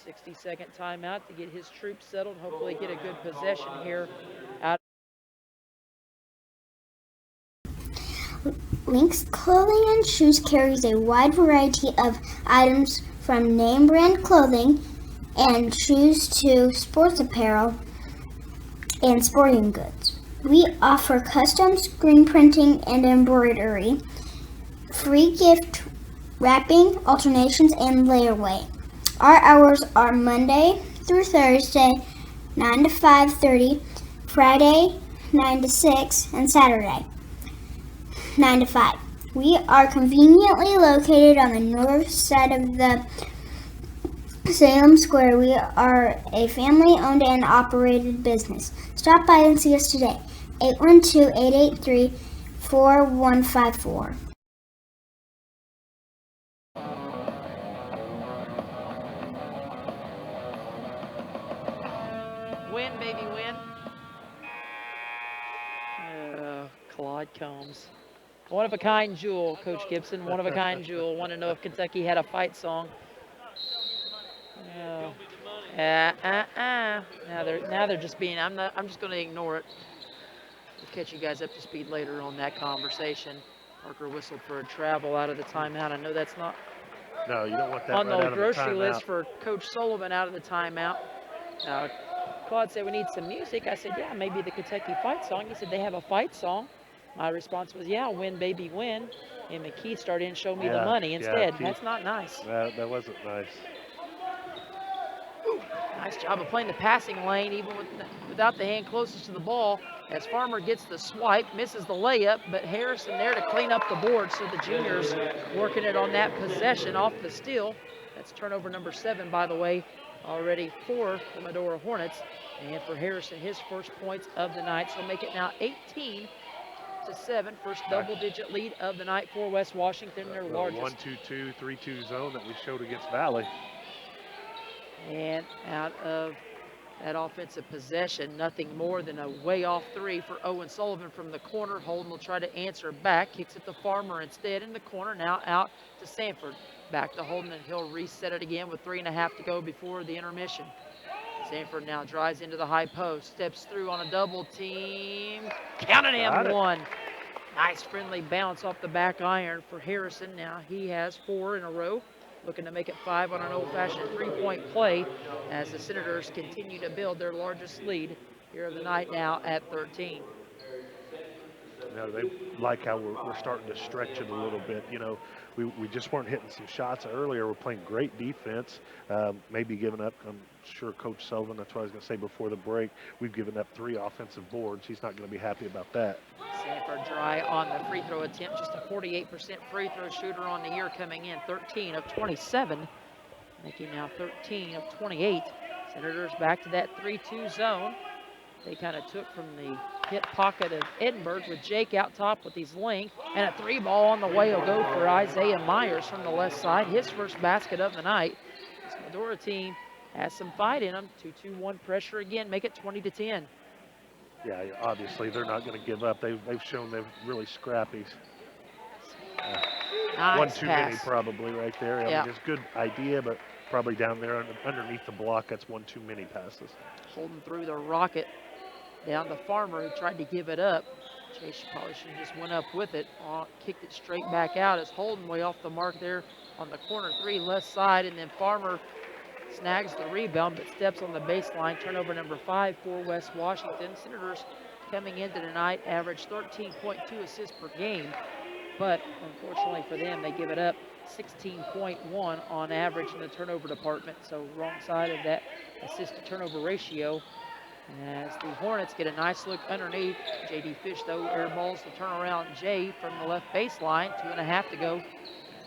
60-second timeout to get his troops settled, hopefully get a good possession here. Lynx Clothing and Shoes carries a wide variety of items from name brand clothing and shoes to sports apparel and sporting goods. We offer custom screen printing and embroidery. free gift wrapping, alternations, and layaway. Our hours are Monday through Thursday, 9 to 5:30, Friday, 9 to 6, and Saturday, 9 to 5. We are conveniently located on the north side of the Salem Square. We are a family-owned and operated business. Stop by and see us today. 812-883-4154. Win, baby, win. Claude Combs. One-of-a-kind jewel, Coach Gibson. One-of-a-kind jewel. Want to know if Kentucky had a fight song. Now they're just being. I'm just going to ignore it. We'll catch you guys up to speed later on that conversation. Parker whistled for a travel out of the timeout. I know that's not No, you don't want that on right the out of the grocery timeout. list for Coach Sullivan out of the timeout. Claude said we need some music. I said, yeah, maybe the Kentucky fight song. He said they have a fight song. My response was, yeah, win, baby, win. And McKee started and showed me the money instead. Keith, that's not nice. That wasn't nice. Nice job of playing the passing lane, even without the hand closest to the ball. As Farmer gets the swipe, misses the layup, but Harrison there to clean up the board. So the juniors working it on that possession off the steal. That's turnover number 7, by the way, already for the Medora Hornets. And for Harrison, his first points of the night. So make it now 18-7, first double-digit lead of the night for West Washington, their largest. 1-2-2, 3-2 zone that we showed against Valley. And out of that offensive possession, nothing more than a way-off 3 for Owen Sullivan from the corner. Holden will try to answer back. Kicks it to Farmer instead in the corner. Now out to Sanford. Back to Holden, and he'll reset it again with 3.5 to go before the intermission. Sanford now drives into the high post. Steps through on a double team. Counted him, 1. Nice friendly bounce off the back iron for Harrison. Now he has 4 in a row. Looking to make it 5 on an old-fashioned 3-point play as the Senators continue to build their largest lead here of the night now at 13. They like how we're starting to stretch it a little bit. We just weren't hitting some shots earlier. We're playing great defense, maybe giving up. I'm sure Coach Sullivan, that's what I was going to say before the break, we've given up 3 offensive boards. He's not going to be happy about that. Sanford dry on the free throw attempt, just a 48% free throw shooter on the year, coming in 13 of 27, making now 13 of 28. Senators back to that 3-2 zone. They kind of took from the hit pocket of Edinburgh with Jake out top with his length, and a 3 ball on the way will go for Isaiah Myers from the left side, his first basket of the night. This Medora team has some fight in them. 2-2-1 pressure again, make it 20-10. Yeah, obviously they're not going to give up. They've shown they're really scrappy. Nice one too pass. many probably right there. I mean, it's a good idea, but probably down there underneath the block, that's one too many passes. Holding through the rocket down to Farmer, who tried to give it up. Chase probably should have just went up with it. Kicked it straight back out as Holden way off the mark there on the corner 3 left side, and then Farmer snags the rebound but steps on the baseline. Turnover number 5 for West Washington. Senators coming into tonight average 13.2 assists per game, but unfortunately for them, they give it up 16.1 on average in the turnover department. So wrong side of that assist to turnover ratio. As the Hornets get a nice look underneath. J.D. Fish, though, airballs the turnaround Jay from the left baseline. 2.5 to go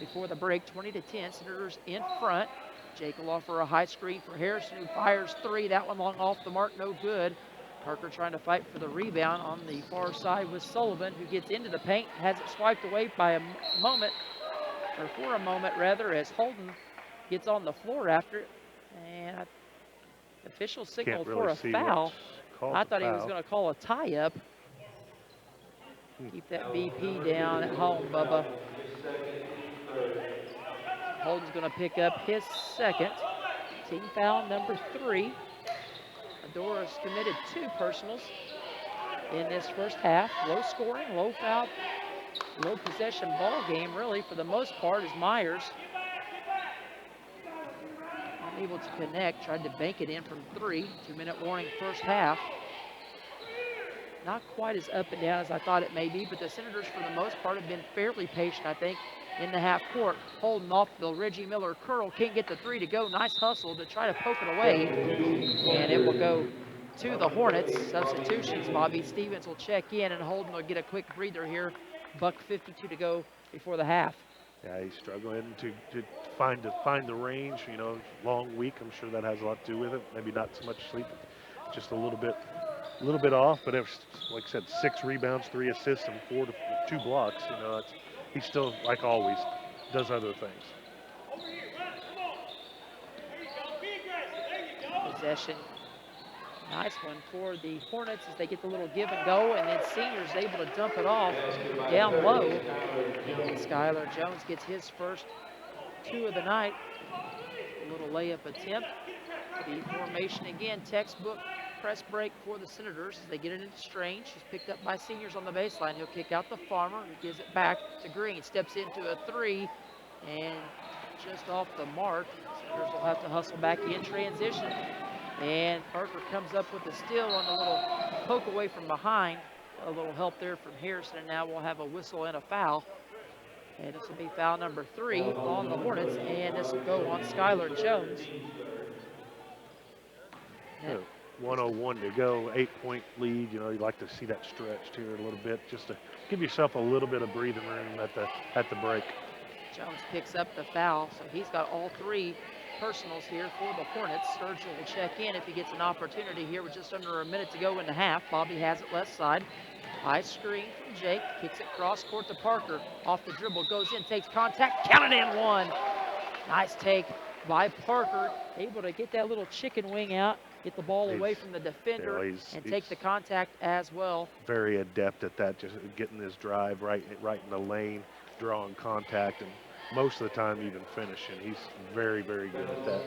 before the break. 20-10. Senators in front. Jake will offer a high screen for Harrison, who fires 3. That one long off the mark, no good. Parker trying to fight for the rebound on the far side with Sullivan, who gets into the paint, has it swiped away by a moment, or for a moment rather, as Holden gets on the floor after it. And official signaled for a foul. I thought he was going to call a tie-up. Keep that BP down at home, Bubba. Holden's going to pick up his second. Team foul number 3. Medora's committed 2 personals in this first half. Low scoring, low foul, low possession ball game, really, for the most part, as Myers unable to connect, tried to bank it in from 3. 2-minute warning first half. Not quite as up and down as I thought it may be, but the Senators, for the most part, have been fairly patient, I think, in the half court, holding off the Reggie Miller curl. Can't get the three to go. Nice hustle to try to poke it away. And it will go to the Hornets. Substitutions, Bobby Stevens will check in, and Holden will get a quick breather here. $1:52 to go before the half. Yeah, he's struggling to find the range. You know, long week. I'm sure that has a lot to do with it. Maybe not so much sleep, just a little bit off. But it's, like I said, 6 rebounds, 3 assists, and 2 blocks. You know, he's still, like always, does other things. Possession. Nice one for the Hornets as they get the little give and go, and then Senior's able to dump it off down low. And Skylar Jones gets his first 2 of the night. A little layup attempt. The formation again, textbook press break for the Senators as they get it into Strange. He's picked up by Seniors on the baseline. He'll kick out the Farmer, who gives it back to Green. Steps into a 3, and just off the mark. Senators will have to hustle back in transition. And Parker comes up with a steal on a little poke away from behind. A little help there from Harrison, and now we'll have a whistle and a foul. And this will be foul number 3 on the Hornets, and this will go on Skylar Jones. Yeah, 1:01 to go, 8-point lead. You know, you'd like to see that stretched here a little bit, just to give yourself a little bit of breathing room at the break. Jones picks up the foul, so he's got all 3 personals here for the Hornets. Sturgill will check in if he gets an opportunity here with just under a minute to go in the half. Bobby has it left side. High screen from Jake, kicks it cross court to Parker. Off the dribble, goes in, takes contact, count it in 1. Nice take by Parker, able to get that little chicken wing out, get the ball away from the defender, and take the contact as well. Very adept at that, just getting his drive right in the lane, drawing contact, and most of the time even finishing. He's very, very good at that.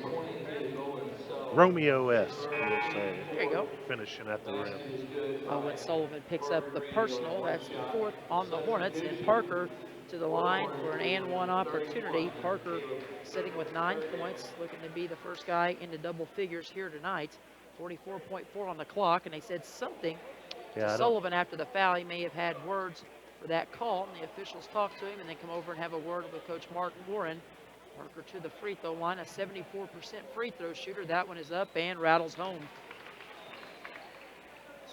Romeo-esque, we'll say. There you go. Finishing at the rim. Owen Sullivan picks up the personal. That's the 4th on the Hornets. And Parker to the line for an and 1 opportunity. Parker sitting with 9 points, looking to be the first guy into double figures here tonight. 44.4 on the clock, and they said something to Sullivan after the foul. He may have had words for that call, and the officials talk to him and then come over and have a word with Coach Mark Warren. Parker to the free throw line, a 74% free throw shooter. That one is up and rattles home.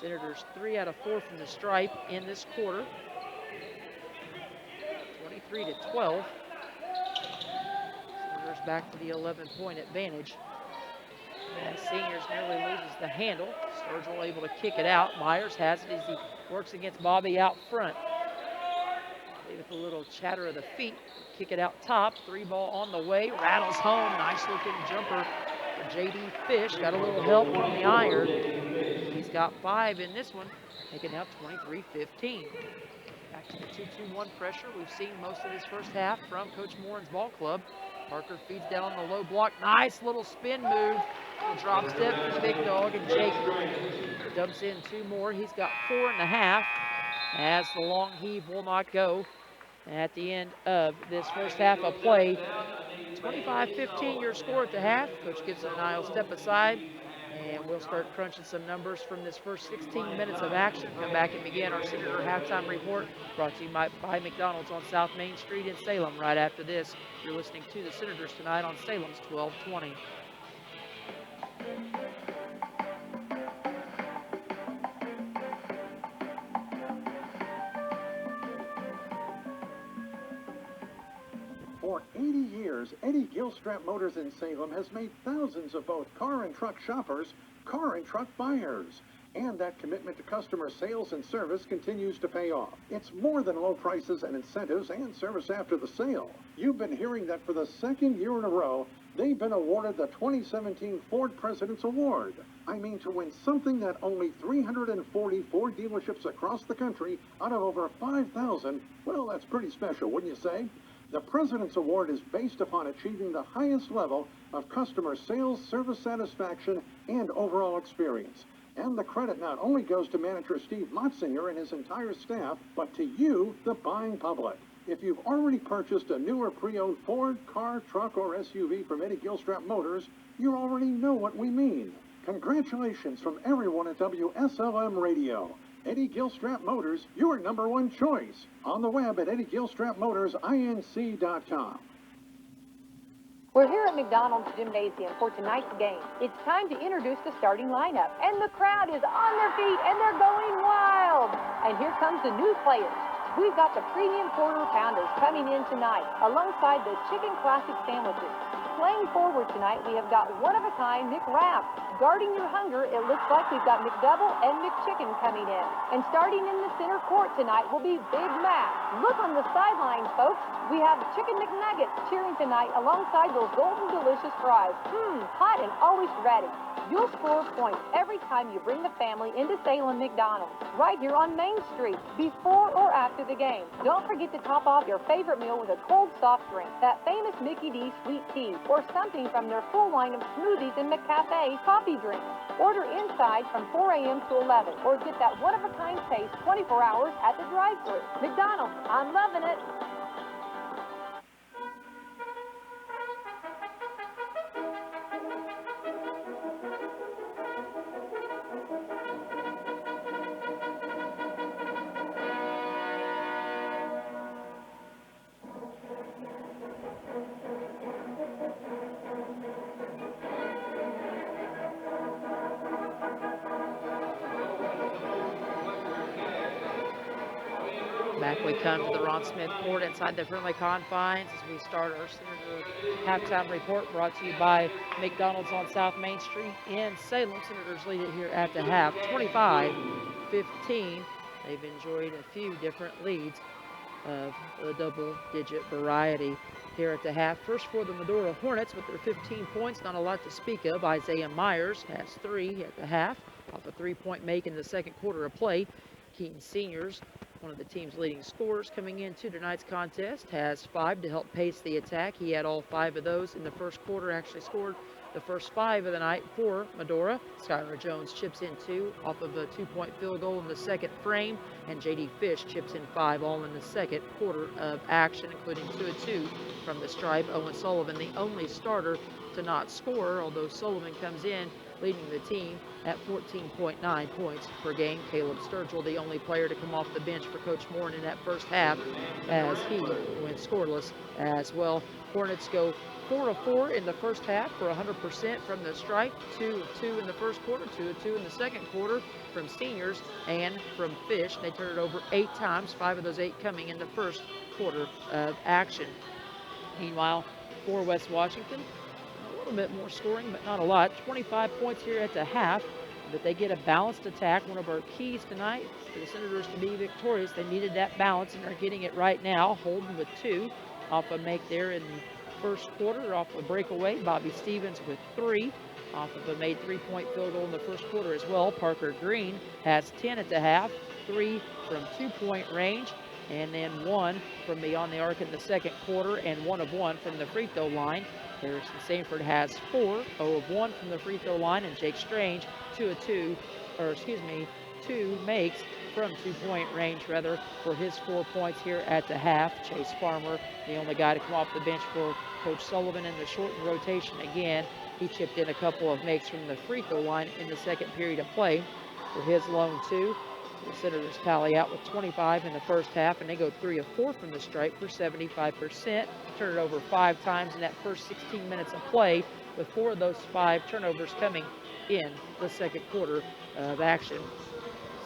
Senators 3 out of 4 from the stripe in this quarter. 23-12. Senators back to the 11-point advantage. And Seniors nearly loses the handle. Sturgill able to kick it out. Myers has it as he works against Bobby out front. With a little chatter of the feet, kick it out top. 3 ball on the way, rattles home. Nice looking jumper for J.D. Fish. Got a little help from the iron. He's got 5 in this one, making out 23-15. Back to the 2-2-1 pressure we've seen most of this first half from Coach Morin's ball club. Parker feeds down on the low block. Nice little spin move. A drop step for the big dog, and Jake dumps in 2 more. He's got 4.5 as the long heave will not go. At the end of this first half of play, 25-15 your score at the half. Coach Gibson and I will step aside, and we'll start crunching some numbers from this first 16 minutes of action. Come back and begin our Senator halftime report, brought to you by McDonald's on South Main Street in Salem. Right after this, you're listening to the Senators tonight on Salem's 1220. For 80 years, Eddie Gilstrap Motors in Salem has made thousands of both car and truck shoppers car and truck buyers. And that commitment to customer sales and service continues to pay off. It's more than low prices and incentives and service after the sale. You've been hearing that for the 2nd year in a row, they've been awarded the 2017 Ford President's Award. I mean, to win something that only 340 Ford dealerships across the country out of over 5,000, well, that's pretty special, wouldn't you say? The President's Award is based upon achieving the highest level of customer sales, service satisfaction, and overall experience. And the credit not only goes to manager Steve Motzinger and his entire staff, but to you, the buying public. If you've already purchased a new or pre-owned Ford, car, truck, or SUV from Eddie Gilstrap Motors, you already know what we mean. Congratulations from everyone at WSLM Radio. Eddie Gilstrap Motors, your #1 choice. On the web at EddieGilstrapMotorsINC.com. We're here at McDonald's Gymnasium for tonight's game. It's time to introduce the starting lineup. And the crowd is on their feet and they're going wild. And here comes the new players. We've got the premium quarter pounders coming in tonight, alongside the chicken classic sandwiches. Playing forward tonight, we have got one-of-a-kind McWrap. Guarding your hunger, it looks like we've got McDouble and McChicken coming in. And starting in the center court tonight will be Big Mac. Look on the sidelines, folks. We have Chicken McNuggets cheering tonight alongside those golden delicious fries. Hot and always ready. You'll score points every time you bring the family into Salem McDonald's, right here on Main Street, before or after the game. Don't forget to top off your favorite meal with a cold soft drink, that famous Mickey D sweet tea, or something from their full line of smoothies and McCafe coffee drinks. Order inside from 4 a.m. to 11, or get that one-of-a-kind taste 24 hours at the drive-thru. McDonald's, I'm loving it. Back we come to the Ron Smith Court inside the friendly confines as we start our Senator halftime report, brought to you by McDonald's on South Main Street in Salem. Senators lead it here at the half, 25-15. They've enjoyed a few different leads of a double-digit variety here at the half. First for the Medora Hornets with their 15 points, not a lot to speak of. Isaiah Myers has 3 at the half, off a 3-point make in the second quarter of play. Keaton Seniors, one of the team's leading scorers coming into tonight's contest, has 5 to help pace the attack. He had all 5 of those in the first quarter, actually scored the first 5 of the night for Medora. Skylar Jones chips in 2 off of a 2-point field goal in the second frame, and J.D. Fish chips in 5, all in the second quarter of action, including 2 of 2 from the stripe. Owen Sullivan, the only starter to not score, although Sullivan comes in leading the team at 14.9 points per game. Caleb Sturgill, the only player to come off the bench for Coach Morin in that first half, as he went scoreless as well. Hornets go 4 of 4 in the first half for 100% from the stripe, 2 of 2 in the first quarter, 2 of 2 in the second quarter from Seniors and from Fish. They turn it over 8 times, 5 of those 8 coming in the first quarter of action. Meanwhile, for West Washington, a little bit more scoring, but not a lot. 25 points here at the half, but they get a balanced attack. One of our keys tonight for the Senators to be victorious. They needed that balance, and they're getting it right now. Holden with 2 off a make there in the first quarter, off a breakaway. Bobby Stevens with 3 off of a made 3-point field goal in the first quarter as well. Parker Green has 10 at the half, 3 from 2-point range, and then 1 from beyond the arc in the second quarter, and 1 of 1 from the free throw line. Harrison Sanford has 4, 0 of 1 from the free throw line, and Jake Strange 2 makes from 2-point range for his 4 points here at the half. Chase Farmer, the only guy to come off the bench for Coach Sullivan in the shortened rotation again. He chipped in a couple of makes from the free throw line in the second period of play for his lone 2. The Senators tally out with 25 in the first half, and they go 3 of 4 from the stripe for 75%. Turn it over 5 times in that first 16 minutes of play, with 4 of those 5 turnovers coming in the second quarter of action.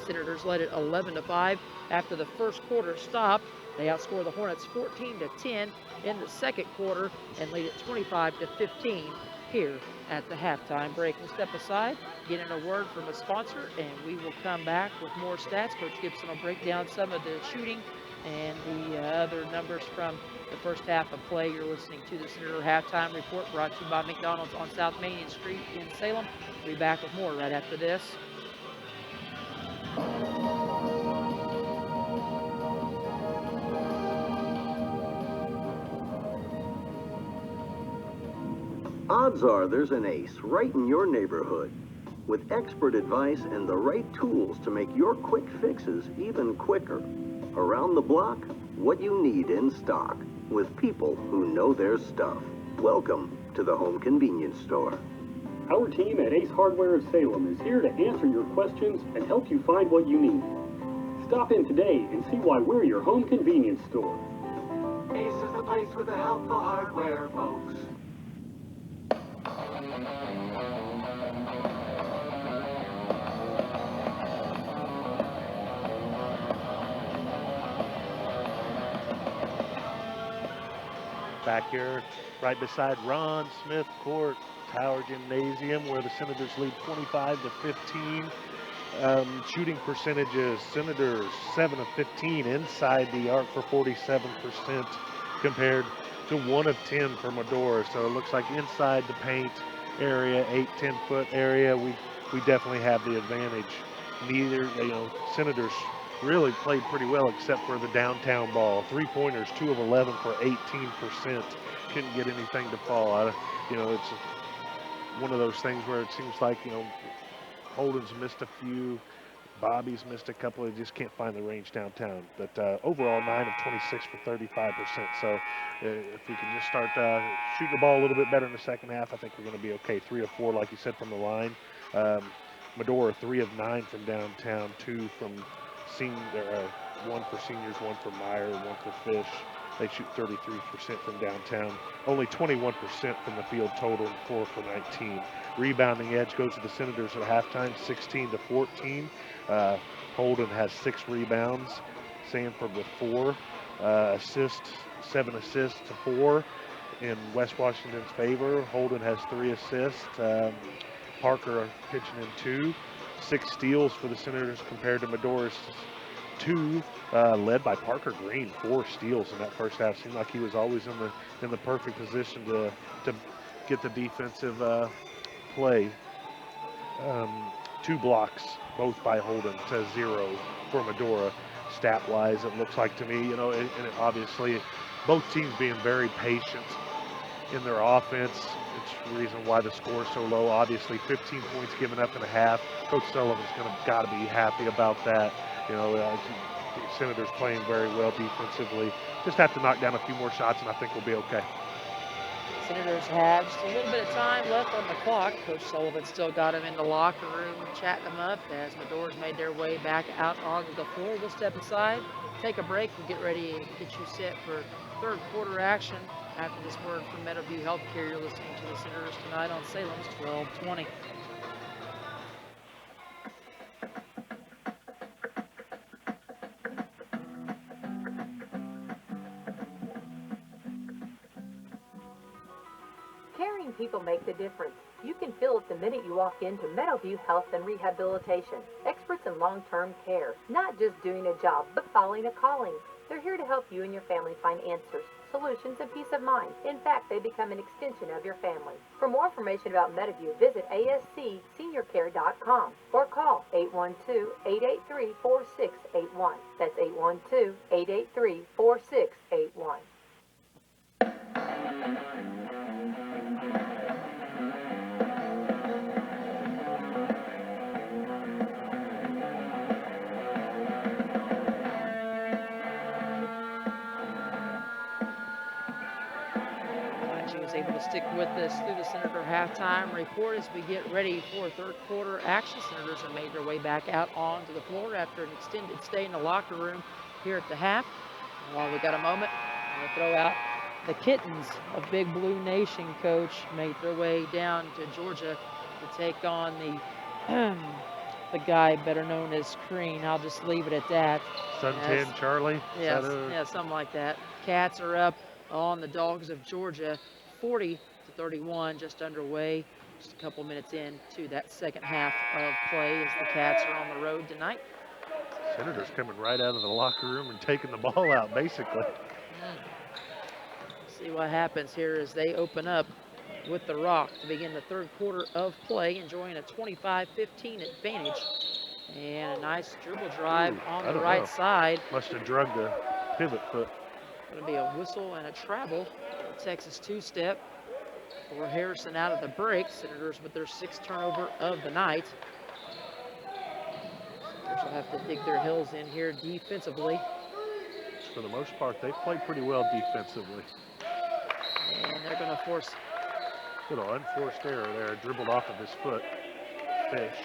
Senators led it 11-5 after the first quarter stopped. They outscore the Hornets 14-10 in the second quarter and lead it 25-15 here at the halftime break. We'll step aside, get in a word from a sponsor, and we will come back with more stats. Coach Gibson will break down some of the shooting and the other numbers from the first half of play. You're listening to the Senator Halftime Report, brought to you by McDonald's on South Main Street in Salem. We'll be back with more right after this. Odds are there's an ace right in your neighborhood, with expert advice and the right tools to make your quick fixes even quicker. Around the block, what you need in stock, with people who know their stuff. Welcome to the Home Convenience Store. Our team at Ace Hardware of Salem is here to answer your questions and help you find what you need. Stop in today and see why we're your home convenience store. Ace is the place with the helpful hardware, folks. Back here, right beside Ron Smith Court, Tower Gymnasium, where the Senators lead 25-15. Shooting percentages, Senators 7 of 15 inside the arc for 47% compared to 1 of 10 for Medora. So it looks like inside the paint area, 8-10 foot area, we definitely have the advantage. Neither, Senators really played pretty well except for the downtown ball. 3-pointers, 2 of 11 for 18%. Couldn't get anything to fall. It's one of those things where it seems like, Holden's missed a few, Bobby's missed a couple. They just can't find the range downtown. But overall, 9 of 26 for 35%. So if we can just start shooting the ball a little bit better in the second half, I think we're going to be okay. 3 of 4, like you said, from the line. Medora, 3 of 9 from downtown, 2 from senior, 1 for seniors, 1 for Meyer, 1 for Fish. They shoot 33% from downtown, only 21% from the field total, and 4 for 19. Rebounding edge goes to the Senators at halftime, 16-14. Holden has 6 rebounds. Sanford with 4 assists, 7 assists to 4 in West Washington's favor. Holden has 3 assists. Parker pitching in 2. 6 steals for the Senators compared to Medora's 2, led by Parker Green. 4 steals in that first half. Seemed like he was always in the perfect position to get the defensive play. 2 blocks, both by Holden, to 0 for Medora. Stat-wise, it looks like to me, and obviously both teams being very patient in their offense. It's the reason why the score is so low. Obviously, 15 points given up in a half. Coach Sullivan's got to be happy about that. The Senators playing very well defensively. Just have to knock down a few more shots, and I think we'll be okay. Senators have just a little bit of time left on the clock. Coach Sullivan still got him in the locker room, chatting them up as Medora's made their way back out onto the floor. We'll step aside, take a break, and get ready and get you set for third quarter action. After this word from Meadowview Healthcare, you're listening to the Senators tonight on Salem's 1220. Caring people make the difference. You can feel it the minute you walk into Meadowview Health and Rehabilitation. Experts in long-term care, not just doing a job, but following a calling. They're here to help you and your family find answers, solutions, and peace of mind. In fact, they become an extension of your family. For more information about Meadowview, visit ascseniorcare.com or call 812-883-4681. That's 812-883-4681. Able to stick with us through the Senator halftime report as we get ready for third quarter action. Senators have made their way back out onto the floor after an extended stay in the locker room here at the half. And while we got a moment, we'll throw out the Kittens of Big Blue Nation. Coach made their way down to Georgia to take on the guy better known as Crean. I'll just leave it at that. Suntan Charlie? Yes, yeah, something like that. Cats are up on the Dogs of Georgia, 40-31, just underway. Just a couple minutes into that second half of play as the Cats are on the road tonight. Senators coming right out of the locker room and taking the ball out, basically. See what happens here as they open up with the rock to begin the third quarter of play, enjoying a 25-15 advantage. And a nice dribble drive on the right side. Must have drugged the pivot foot. Going to be a whistle and a travel. Texas two-step for Harrison out of the break. Senators with their 6th turnover of the night. Senators will have to dig their heels in here defensively. For the most part, they've played pretty well defensively. And they're going to force a little unforced error there, dribbled off of his foot. Fish.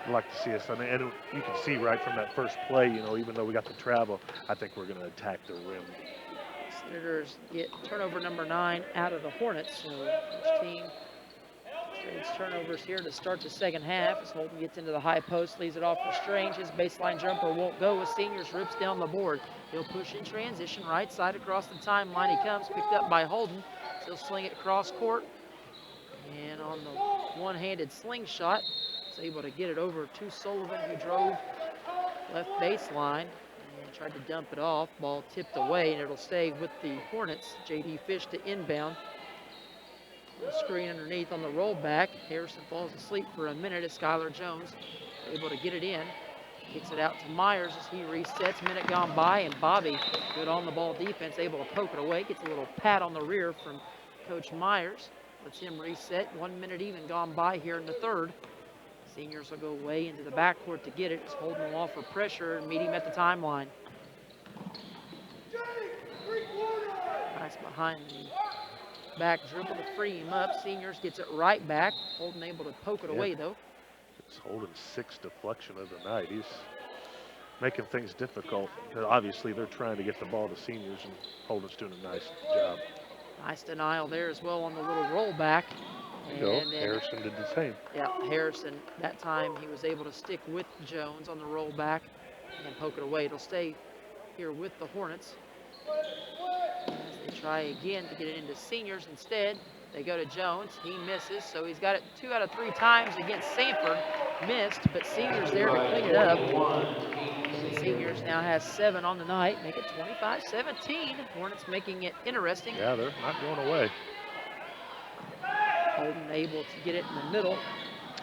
I'd like to see us, and you can see right from that first play, you know, even though we got the travel, I think we're going to attack the rim. Senators get turnover number 9 out of the Hornets. So each team trades turnovers here to start the second half as Holden gets into the high post, leaves it off for Strange. His baseline jumper won't go as Seniors rips down the board. He'll push in transition, right side across the timeline. He comes, picked up by Holden. He'll sling it cross court. And on the one-handed slingshot, he's able to get it over to Sullivan, who drove left baseline and tried to dump it off. Ball tipped away, and it'll stay with the Hornets. J.D. Fish to inbound. Screen underneath on the rollback. Harrison falls asleep for a minute as Skylar Jones able to get it in. Kicks it out to Myers as he resets. Minute gone by, and Bobby, good on the ball defense, able to poke it away. Gets a little pat on the rear from Coach Myers. Lets him reset. 1 minute even gone by here in the third. Seniors will go way into the backcourt to get it. Just holding them off for pressure and meet him at the timeline. Nice behind the back dribble to free him up. Seniors gets it right back. Holden able to poke it away though. It's Holden's 6th deflection of the night. He's making things difficult because obviously they're trying to get the ball to Seniors, and Holden's doing a nice job. Nice denial there as well on the little rollback. And then Harrison did the same. Yeah, Harrison, that time he was able to stick with Jones on the rollback and poke it away. It'll stay here with the Hornets. As they try again to get it into Seniors instead. They go to Jones. He misses, so he's got it 2 out of 3 times against Sanford. Missed, but Seniors there to clean it up. And Seniors now has 7 on the night, make it 25-17. Hornets making it interesting. Yeah, they're not going away. Holden able to get it in the middle.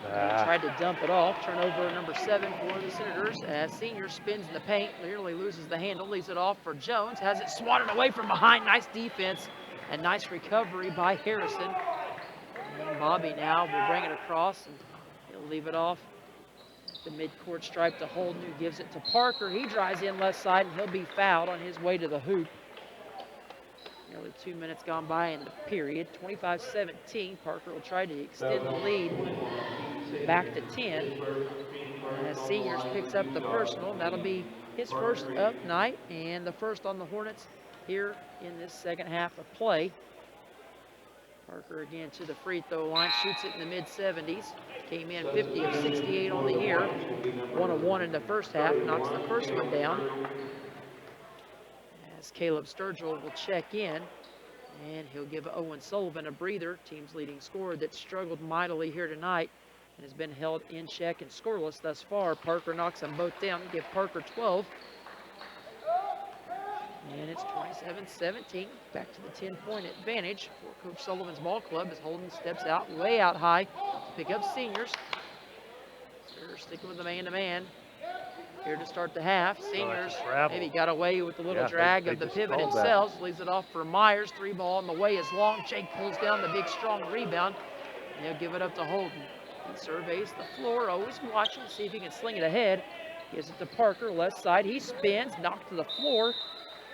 Tried to dump it off. Turnover number 7 for the Senators as Senior spins in the paint, nearly loses the handle, leaves it off for Jones, has it swatted away from behind. Nice defense and nice recovery by Harrison. And Bobby now will bring it across, and he'll leave it off at the midcourt stripe to Holden, who gives it to Parker. He drives in left side, and he'll be fouled on his way to the hoop. Nearly 2 minutes gone by in the period. 25-17. Parker will try to extend the lead back to 10. As Seniors picks up the personal, that'll be his first up night and the first on the Hornets here in this second half of play. Parker again to the free throw line, shoots it in the mid-70s. Came in 50 of 68 on the year. 1 of 1 in the first half, knocks the first one down. As Caleb Sturgill will check in, and he'll give Owen Sullivan a breather, team's leading scorer that struggled mightily here tonight and has been held in check and scoreless thus far. Parker knocks them both down to give Parker 12. And it's 27-17, back to the 10-point advantage for Coach Sullivan's ball club as Holden steps out, way out high, to pick up Seniors. They're sticking with the man-to-man. Here to start the half. Seniors maybe got away with a little drag of the pivot themselves. Leaves it off for Myers. 3 ball on the way is long. Jake pulls down the big, strong rebound. And he'll give it up to Holden. He surveys the floor, always watching, see if he can sling it ahead. Gives it to Parker, left side. He spins, knocked to the floor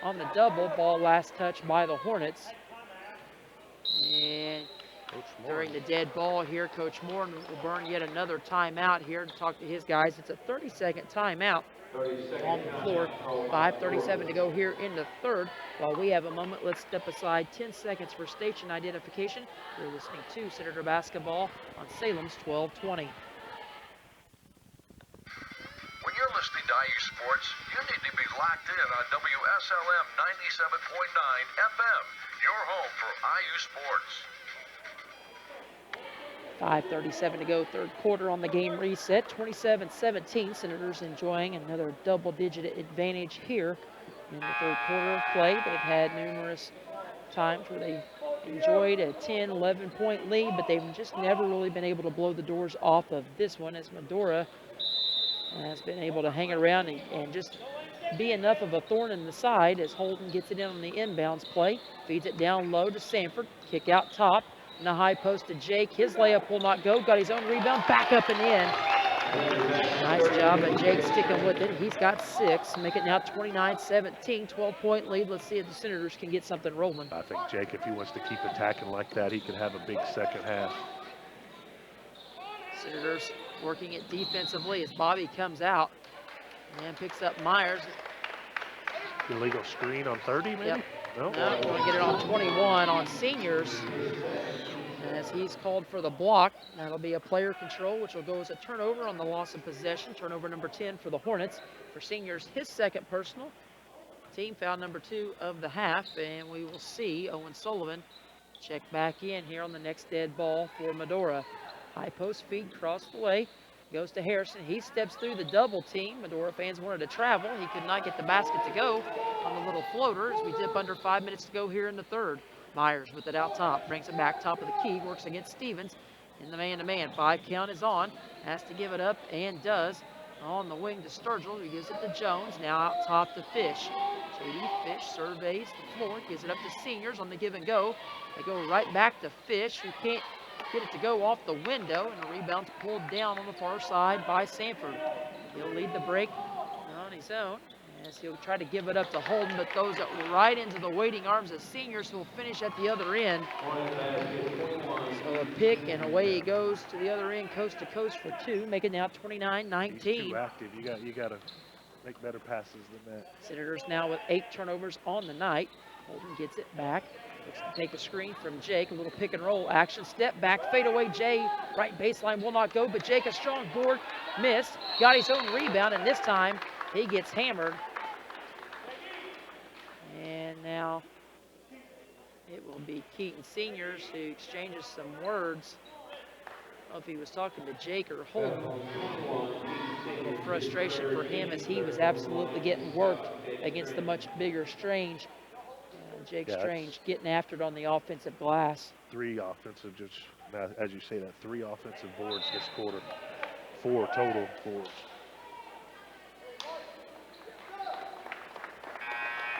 on the double. Ball last touch by the Hornets. And during the dead ball here, Coach Moore will burn yet another timeout here to talk to his guys. It's a 30-second timeout on the floor. 5:37 to go here in the third. While we have a moment, let's step aside 10 seconds for station identification. You're listening to Senator Basketball on Salem's 1220. When you're listening to IU Sports, you need to be locked in on WSLM 97.9 FM, your home for IU Sports. 5:37 to go, third quarter on the game reset. 27-17. Senators enjoying another double-digit advantage here in the third quarter of play. They've had numerous times where they enjoyed a 10, 11-point lead, but they've just never really been able to blow the doors off of this one, as Medora has been able to hang around and just be enough of a thorn in the side as Holden gets it in on the inbounds play. Feeds it down low to Sanford. Kick out top. In the high post to Jake. His layup will not go. Got his own rebound. Back up and in. Nice job by Jake sticking with it. He's got 6. Make it now 29-17. 12-point lead. Let's see if the Senators can get something rolling. I think Jake, if he wants to keep attacking like that, he could have a big second half. Senators working it defensively as Bobby comes out and picks up Myers. Illegal screen on 30, maybe? Yep. No? No, going to get it on 21 on Seniors as he's called for the block. That'll be a player control, which will go as a turnover on the loss of possession. Turnover number 10 for the Hornets. For Seniors, his second personal. Team foul number 2 of the half, and we will see Owen Sullivan check back in here on the next dead ball for Medora. High post feed across the way. Goes to Harrison. He steps through the double team. Medora fans wanted to travel. He could not get the basket to go on the little floater as we dip under 5 minutes to go here in the third. Myers with it out top. Brings it back top of the key. Works against Stevens in the man-to-man. 5 count is on. Has to give it up and does. On the wing to Sturgill, who gives it to Jones. Now out top to Fish. J.D. Fish surveys the floor. Gives it up to Seniors on the give and go. They go right back to Fish, who can't get it to go off the window, and the rebound's pulled down on the far side by Sanford. He'll lead the break on his own as he'll try to give it up to Holden, but throws it right into the waiting arms of Seniors, who will finish at the other end. So a pick, and away he goes to the other end, coast to coast for 2, making now 29-19. He's too active. You got to make better passes than that. Senators now with 8 turnovers on the night. Holden gets it back. Looks to take a screen from Jake. A little pick and roll action. Step back, fade away. Jay, right baseline will not go, but Jake, a strong board, missed. Got his own rebound, and this time he gets hammered. And now it will be Keaton Seniors who exchanges some words. I don't know if he was talking to Jake or Holden. A little frustration for him as he was absolutely getting worked against the much bigger Strange. Jake Strange getting after it on the offensive glass. 3 offensive, just as you say that, 3 offensive boards this quarter. 4 total boards.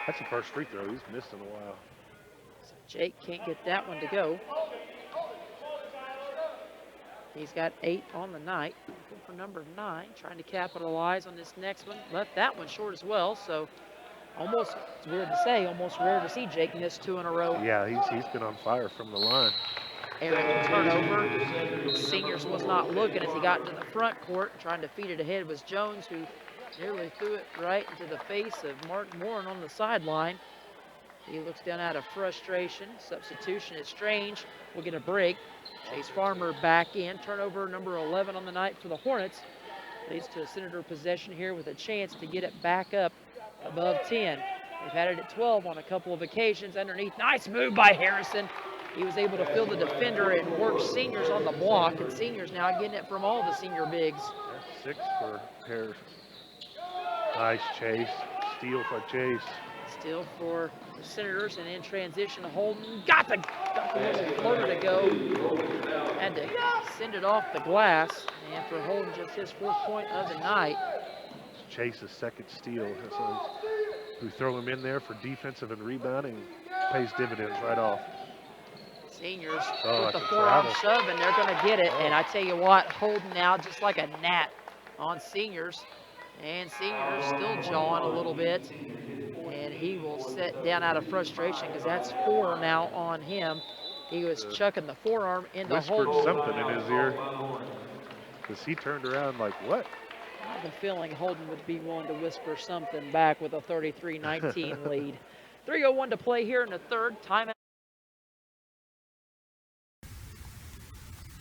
That's the first free throw he's missed in a while. So Jake can't get that one to go. He's got 8 on the night. Looking for number 9, trying to capitalize on this next one. Left that one short as well, so almost, it's weird to say, almost rare to see Jake miss 2 in a row. Yeah, he's been on fire from the line. Aaron turnover. Seniors was not looking as he got into the front court. Trying to feed it ahead was Jones, who nearly threw it right into the face of Mark Morin on the sideline. He looks down out of frustration. Substitution is Strange. We'll get a break. Chase Farmer back in. Turnover number 11 on the night for the Hornets. Leads to a Senator possession here with a chance to get it back up above 10. They've had it at 12 on a couple of occasions. Underneath, nice move by Harrison. He was able to fill the defender and work Seniors on the block, and Seniors now getting it from all the senior bigs. 6 for Harrison. Nice chase. Steal for Chase. Steal for the Senators, and in transition, Holden got the little floater to go. Had to send it off the glass, and for Holden, just his 4th point of the night. Chase's second steal. So we throw him in there for defensive and rebounding. Pays dividends right off. Seniors Oh, with the that's a forearm travel. shove, and they're going to get it. And I tell you what, Holden now just like a gnat on Seniors. And Seniors still jawing a little bit. And he will set down out of frustration because that's 4 now on him. He was chucking the forearm into Whispered Holden. something in his ear. Because he turned around like, what? I have a feeling Holden would be willing to whisper something back with a 33-19 lead. 3:01 to play here in the third. Timeout.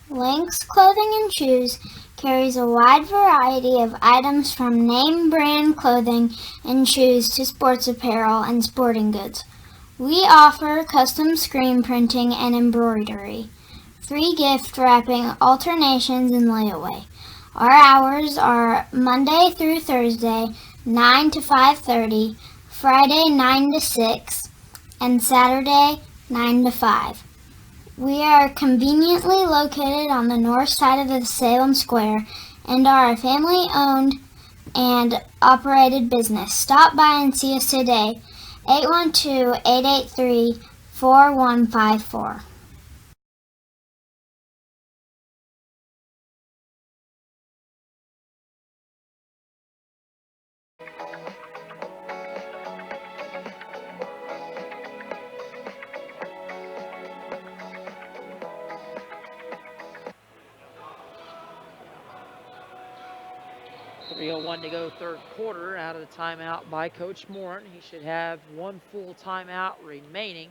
Lynx Clothing and Shoes carries a wide variety of items from name brand clothing and shoes to sports apparel and sporting goods. We offer custom screen printing and embroidery, free gift wrapping, alternations, and layaway. Our hours are Monday through Thursday, 9 to 5:30, Friday 9 to 6, and Saturday 9 to 5. We are conveniently located on the north side of the Salem Square and are a family-owned and operated business. Stop by and see us today, 812-883-4154. 3:01 to go, third quarter. Out of the timeout by Coach Morin. He should have one full timeout remaining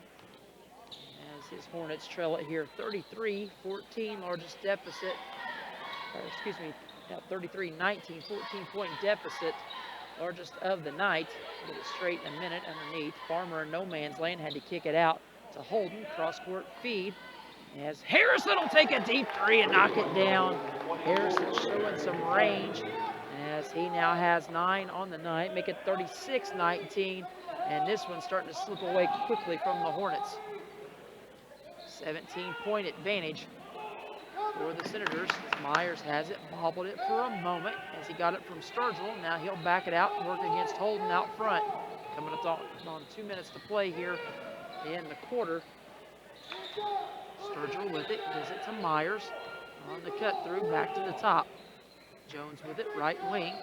as his Hornets trail it here 33-14, largest deficit, or excuse me, 33-19, 14-point deficit, largest of the night. Get it straight in a minute underneath. Farmer in no man's land had to kick it out to Holden. Cross-court feed as Harrison will take a deep three and knock it down. Harrison showing some range as he now has 9 on the night, make it 36-19, and this one's starting to slip away quickly from the Hornets. 17-point advantage for the Senators. Myers has it, bobbled it for a moment as he got it from Sturgill. Now he'll back it out and work against Holden out front. Coming up on 2 minutes to play here in the quarter. Sturgill with it, gives it to Myers on the cut through, back to the top. Jones with it, right wing.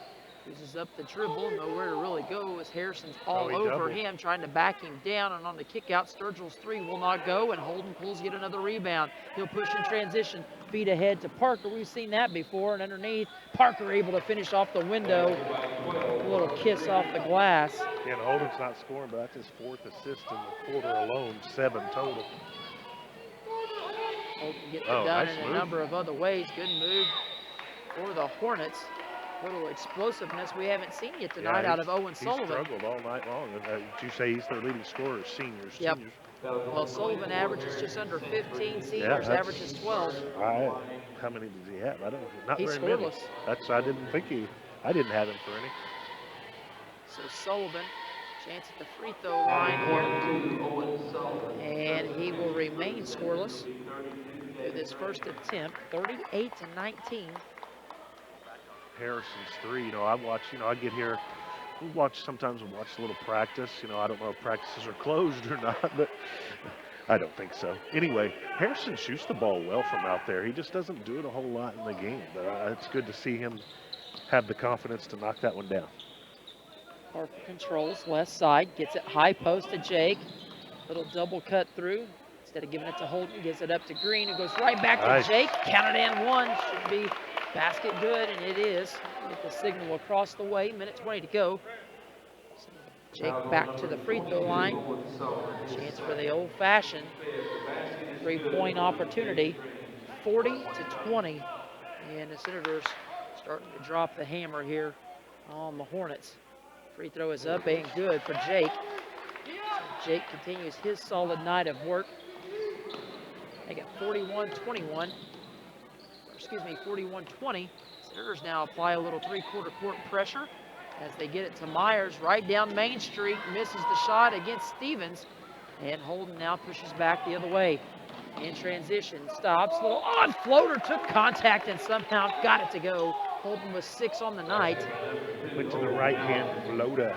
Uses up the dribble, nowhere to really go as Harrison's all over him, trying to back him down, and on the kick out, Sturgill's three will not go, and Holden pulls yet another rebound. He'll push in transition, feed ahead to Parker. We've seen that before, and underneath, Parker able to finish off the window. A little kiss off the glass. Yeah, and Holden's not scoring, but that's his 4th assist in the quarter alone, 7 total. Holden gets it done in a number of other ways. Good move for the Hornets. A little explosiveness we haven't seen yet tonight out of Owen Sullivan. He struggled all night long. Did you say he's their leading scorer? Seniors. Yep. Seniors. Well, Sullivan averages just under 15. Seniors averages 12. How many does he have? I don't know. Not He's very scoreless. Many. I didn't have him for any. So Sullivan, chance at the free throw line here. And he will remain scoreless with his first attempt, 38-19. Harrison's three, I get here, sometimes we'll watch a little practice. I don't know if practices are closed or not, but I don't think so. Anyway, Harrison shoots the ball well from out there. He just doesn't do it a whole lot in the game, but it's good to see him have the confidence to knock that one down. Parker controls left side, gets it high post to Jake. Little double cut through. Instead of giving it to Holden, gives it up to Green, who goes right back to Jake. Counted and one. Should be basket good, and it is. Get the signal across the way. Minute 20 to go. So Jake back to the free throw line. Chance for the old-fashioned three-point opportunity. 40-20, and the Senators starting to drop the hammer here on the Hornets. Free throw is up and good for Jake. So Jake continues his solid night of work. They got 41-21. Excuse me, 41-20. Senators now apply a little three-quarter court pressure as they get it to Myers right down Main Street. Misses the shot against Stevens. And Holden now pushes back the other way. In transition, stops. Little odd floater, took contact and somehow got it to go. Holden was 6 on the night. Went to the right-hand floater.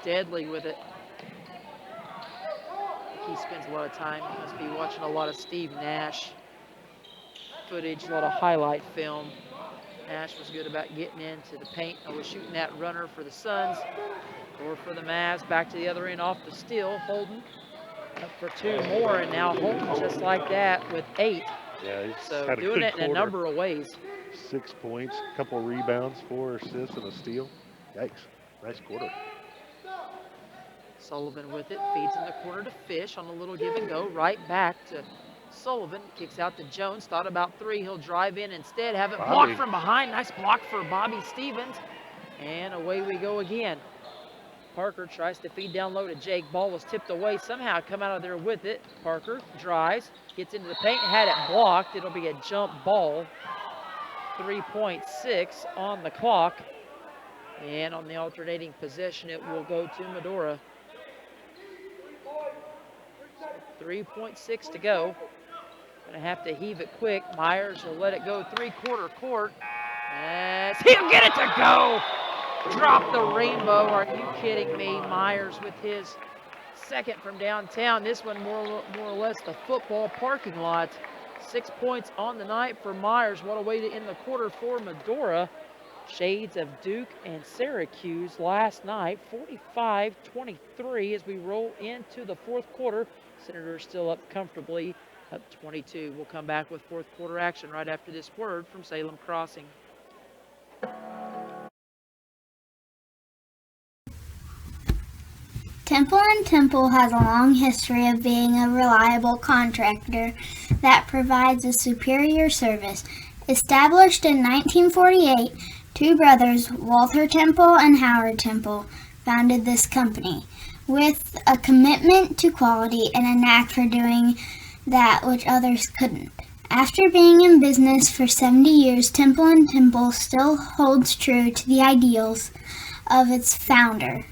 Deadly with it. He spends a lot of time, must be watching a lot of Steve Nash footage, a lot of highlight film. Nash was good about getting into the paint. I was shooting that runner for the Suns or for the Mavs. Back to the other end off the steal. Holden up for 2 more, and now Holden just like that with 8. Yeah, he's so had a doing good it in a number of ways. 6 points, a couple rebounds, 4 assists, and a steal. Yikes, nice quarter. Sullivan with it, feeds in the corner to Fish on a little give and go. Right back to Sullivan, kicks out to Jones. Thought about 3, he'll drive in instead. Have it blocked from behind. Nice block for Bobby Stevens. And away we go again. Parker tries to feed down low to Jake. Ball was tipped away. Somehow come out of there with it. Parker drives, gets into the paint, had it blocked. It'll be a jump ball. 3.6 on the clock. And on the alternating possession, it will go to Medora. 3.6 to go. Gonna have to heave it quick. Myers will let it go three-quarter court. As he'll get it to go. Drop the rainbow. Are you kidding me? Myers with his second from downtown. This one more or less the football parking lot. 6 points on the night for Myers. What a way to end the quarter for Medora. Shades of Duke and Syracuse last night. 45-23 as we roll into the fourth quarter. Senators still up comfortably, up 22. We'll come back with fourth quarter action right after this word from Salem Crossing. Temple & Temple has a long history of being a reliable contractor that provides a superior service. Established in 1948, two brothers, Walter Temple and Howard Temple, founded this company with a commitment to quality and a knack for doing that which others couldn't. After being in business for 70 years, Temple & Temple still holds true to the ideals of its founder,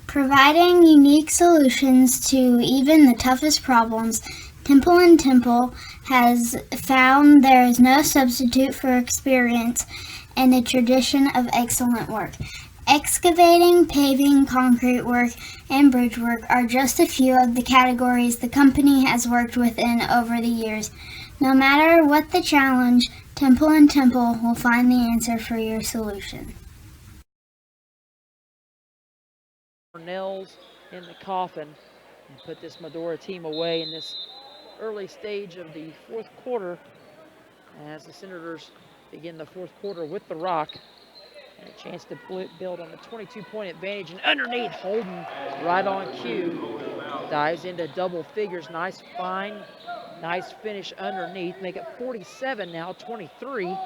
providing unique solutions to even the toughest problems. Temple & Temple has found there is no substitute for experience and a tradition of excellent work. Excavating, paving, concrete work, and bridge work are just a few of the categories the company has worked within over the years. No matter what the challenge, Temple & Temple will find the answer for your solution. Nails in the coffin and put this Medora team away in this early stage of the fourth quarter as the Senators begin the fourth quarter with the rock and a chance to build on a 22-point advantage. And underneath, Holden right on cue dives into double figures. Nice finish underneath. Make it 47 now, 23.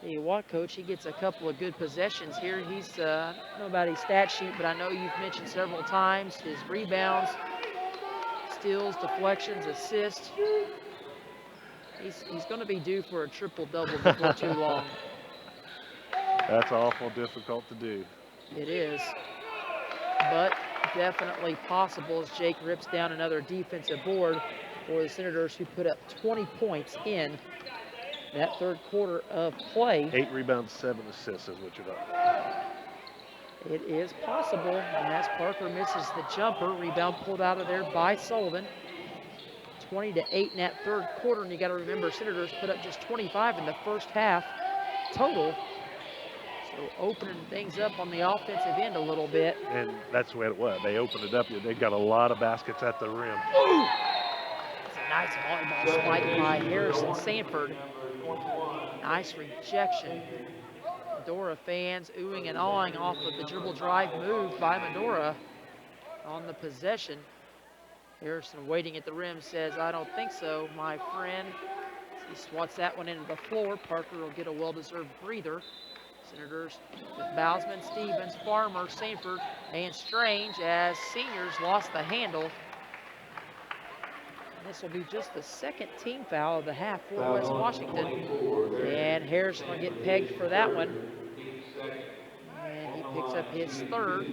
Tell you what, Coach, he gets a couple of good possessions here. He's, I don't know about his stat sheet, but I know you've mentioned several times his rebounds, steals, deflections, assists. He's going to be due for a triple-double before too long. That's awful difficult to do. It is, but definitely possible as Jake rips down another defensive board for the Senators, who put up 20 points in that third quarter of play. 8 rebounds, 7 assists is what you're talking. It is possible, and as Parker misses the jumper, rebound pulled out of there by Sullivan. 20-8 in that third quarter, and you got to remember, Senators put up just 25 in the first half total. So opening things up on the offensive end a little bit. And that's the way it was. They opened it up. They got a lot of baskets at the rim. It's a nice volleyball spike by Harrison Sanford. Nice rejection. Medora fans oohing and awing off of the dribble drive move by Medora on the possession. Harrison waiting at the rim says, "I don't think so, my friend." He swats that one into the floor. Parker will get a well-deserved breather. Senators with Bousman, Stevens, Farmer, Sanford, and Strange as seniors lost the handle. This will be just the second team foul of the half for West Washington. And Harrison will get pegged for that one. And he picks up his third.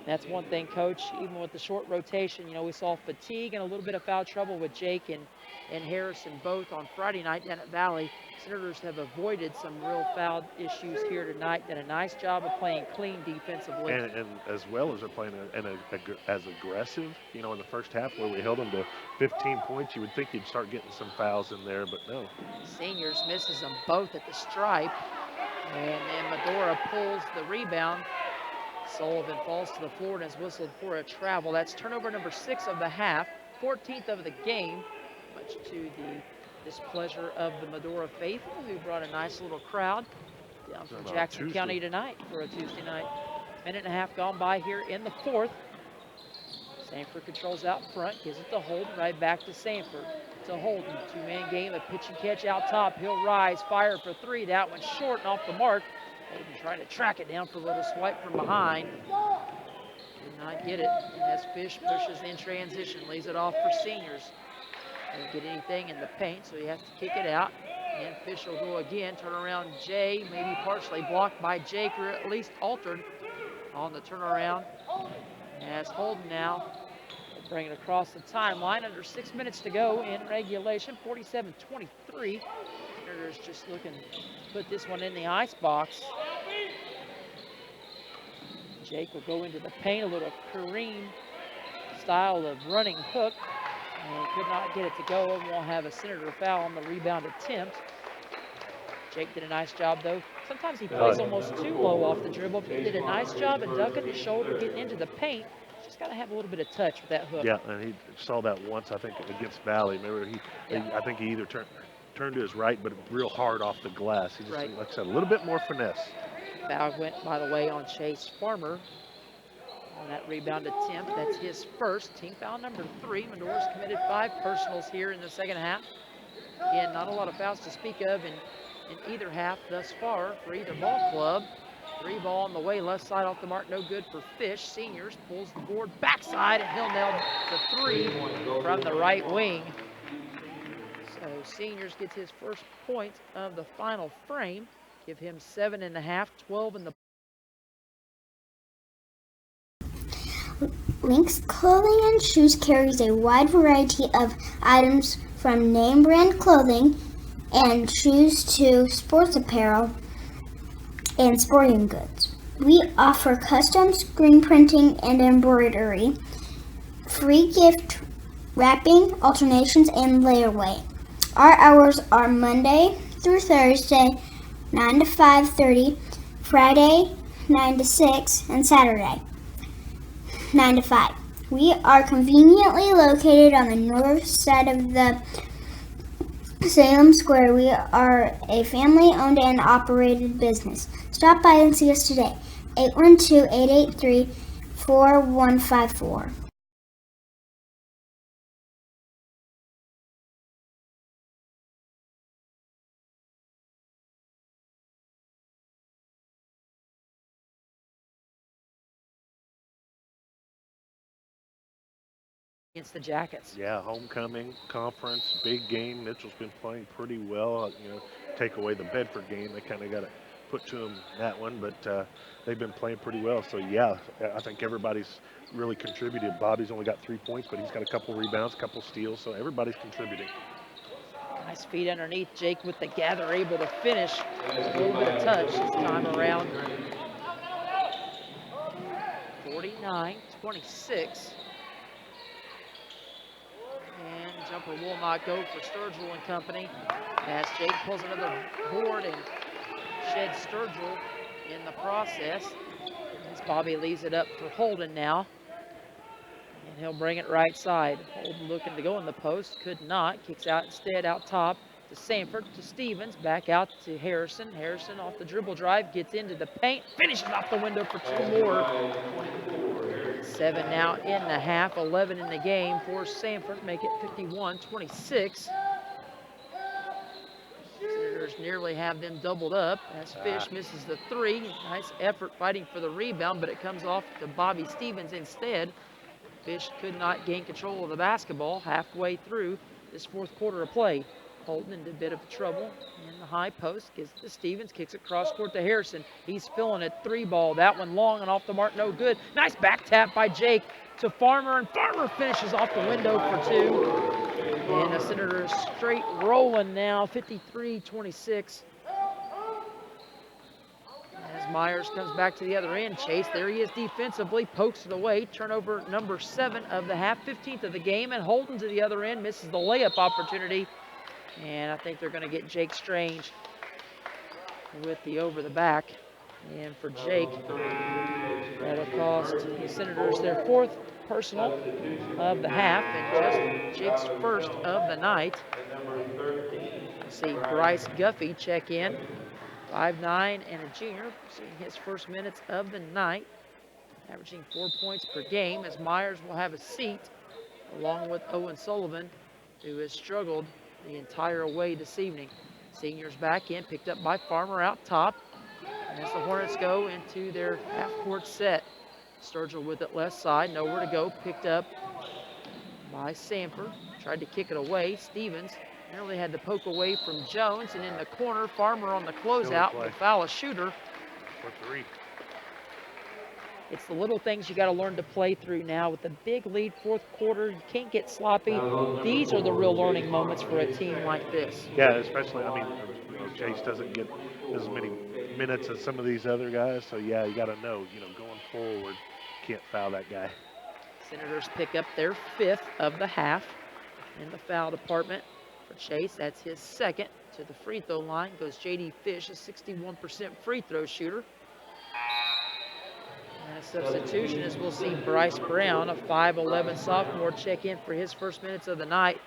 That's one thing, Coach, even with the short rotation, we saw fatigue and a little bit of foul trouble with Jake and Harrison both on Friday night down at Valley. Senators have avoided some real foul issues here tonight. Done a nice job of playing clean defensively. And as well as they're playing as aggressive, in the first half where we held them to 15 points, you would think you'd start getting some fouls in there, but no. Seniors misses them both at the stripe. And then Medora pulls the rebound. Sullivan falls to the floor and is whistled for a travel. That's turnover number 6 of the half, 14th of the game, much to the displeasure of the Medora faithful, who brought a nice little crowd down from Jackson County tonight for a Tuesday night. Minute and a half gone by here in the fourth. Sanford controls out front, gives it to Holden, right back to Sanford. To Holden, two-man game, a pitch and catch out top. He'll rise, fire for 3. That one's short and off the mark. Holden trying to track it down for a little swipe from behind. Did not get it. And as Fish pushes in transition, lays it off for seniors. Doesn't get anything in the paint, so he has to kick it out. And Fish will go again. Turn around Jay, maybe partially blocked by Jake, or at least altered on the turnaround. As Holden now will bring it across the timeline. Under 6 minutes to go in regulation, 47-23. Senators just looking to put this one in the ice box. Jake will go into the paint, a little Kareem style of running hook. And could not get it to go, and we'll have a Senator foul on the rebound attempt. Jake did a nice job, though. Sometimes he plays almost too low off the dribble. He did a nice job of ducking his shoulder, getting into the paint. Just got to have a little bit of touch with that hook. Yeah, and he saw that once, I think, against Valley. Remember, I think he either turned to his right, but real hard off the glass. He just, like I said, a little bit more finesse. Foul went, by the way, on Chase Farmer on that rebound attempt. That's his first. Team foul number 3. Medora's committed 5 personals here in the second half. Again, not a lot of fouls to speak of in either half thus far for either ball club. 3 ball on the way, left side off the mark, no good for Fish. Seniors pulls the board backside, and he'll nail the 3 from the right wing. So Seniors gets his first point of the final frame. Give him 7.5, 12 in the. Link's Clothing and Shoes carries a wide variety of items from name brand clothing and shoes to sports apparel and sporting goods. We offer custom screen printing and embroidery, free gift wrapping, alternations, and layaway. Our hours are Monday through Thursday, 9 to 5:30, Friday, 9 to 6, and Saturday, 9 to 5. We are conveniently located on the north side of the Salem Square. We are a family-owned and operated business. Stop by and see us today. 812-883-4154. Against the Jackets. Yeah, homecoming, conference, big game. Mitchell's been playing pretty well. Take away the Bedford game, they kind of got it put to them that one, but they've been playing pretty well. So, yeah, I think everybody's really contributed. Bobby's only got 3 points, but he's got a couple rebounds, a couple steals, so everybody's contributing. Nice feed underneath. Jake with the gather, able to finish. A little bit of touch this time around. 49-26. And jumper will not go for Sturgill and company as Jake pulls another board and sheds Sturgill in the process. As Bobby leaves it up for Holden now. And he'll bring it right side. Holden looking to go in the post, could not. Kicks out instead out top to Sanford, to Stevens, back out to Harrison. Harrison off the dribble drive, gets into the paint, finishes off the window for 2 more. 7 now in the half, 11 in the game for Sanford, make it 51-26. Senators nearly have them doubled up as Fish misses the 3. Nice effort fighting for the rebound, but it comes off to Bobby Stevens instead. Fish could not gain control of the basketball halfway through this 4th quarter of play. Holden into a bit of trouble in the high post, gives it to Stevens, kicks it cross court to Harrison. He's filling it, 3 ball, that one long and off the mark, no good. Nice back tap by Jake to Farmer, and Farmer finishes off the window for 2. And the Senators straight rolling now, 53-26. As Myers comes back to the other end, Chase, there he is defensively, pokes it away. Turnover number 7 of the half, 15th of the game, and Holden to the other end, misses the layup opportunity. And I think they're going to get Jake Strange with the over the back. And for Jake, that'll cost the Senators their 4th personal of the half and just Jake's first of the night. I see Bryce Guffey check in, 5'9" and a junior, seeing his first minutes of the night, averaging 4 points per game, as Myers will have a seat along with Owen Sullivan, who has struggled the entire way this evening. Seniors back in, picked up by Farmer out top. As the Hornets go into their half-court set. Sturgill with it left side, nowhere to go, picked up by Sanford. Tried to kick it away. Stevens nearly had the poke away from Jones, and in the corner, Farmer on the closeout will foul a shooter. For 3. It's the little things you got to learn to play through now. With the big lead, 4th quarter, you can't get sloppy. These are the real learning moments for a team like this. Yeah, especially, Chase doesn't get as many minutes as some of these other guys. So, yeah, you got to know, going forward, can't foul that guy. Senators pick up their 5th of the half in the foul department. For Chase, that's his 2nd. To the free throw line goes J.D. Fish, a 61% free throw shooter. And a substitution, as we'll see Bryce Brown, a 5'11" sophomore, check in for his first minutes of the night.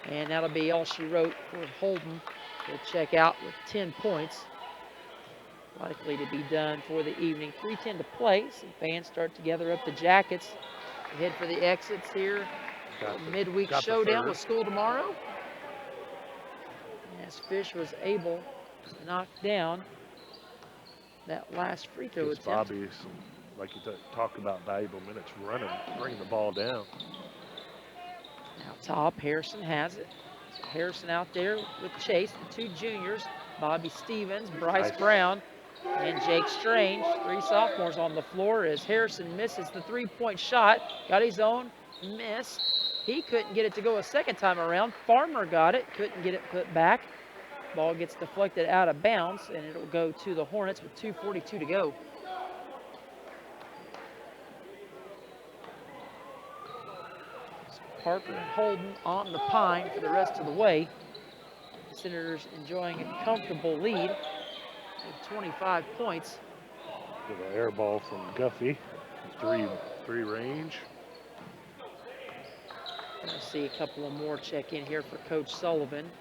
And that'll be all she wrote for Holden. He'll check out with 10 points. likely to be done for the evening. 3:10 to play. Some fans start to gather up the jackets. Head for the exits here. Midweek showdown with school tomorrow. As Fish was able to knock down that last free throw attempt. Bobby, like you talked about, valuable minutes running, bringing the ball down. Now top, Harrison has it. So Harrison out there with Chase, the two juniors, Bobby Stevens, Bryce Brown, and Jake Strange. 3 sophomores on the floor as Harrison misses the 3-point shot. Got his own miss. He couldn't get it to go a second time around. Farmer got it, couldn't get it put back. Ball gets deflected out of bounds, and it'll go to the Hornets with 2:42 to go. Parker and Holden on the pine for the rest of the way. The Senators enjoying a comfortable lead with 25 points. With an air ball from Guffey. Three range. We'll see a couple of more check in here for Coach Sullivan.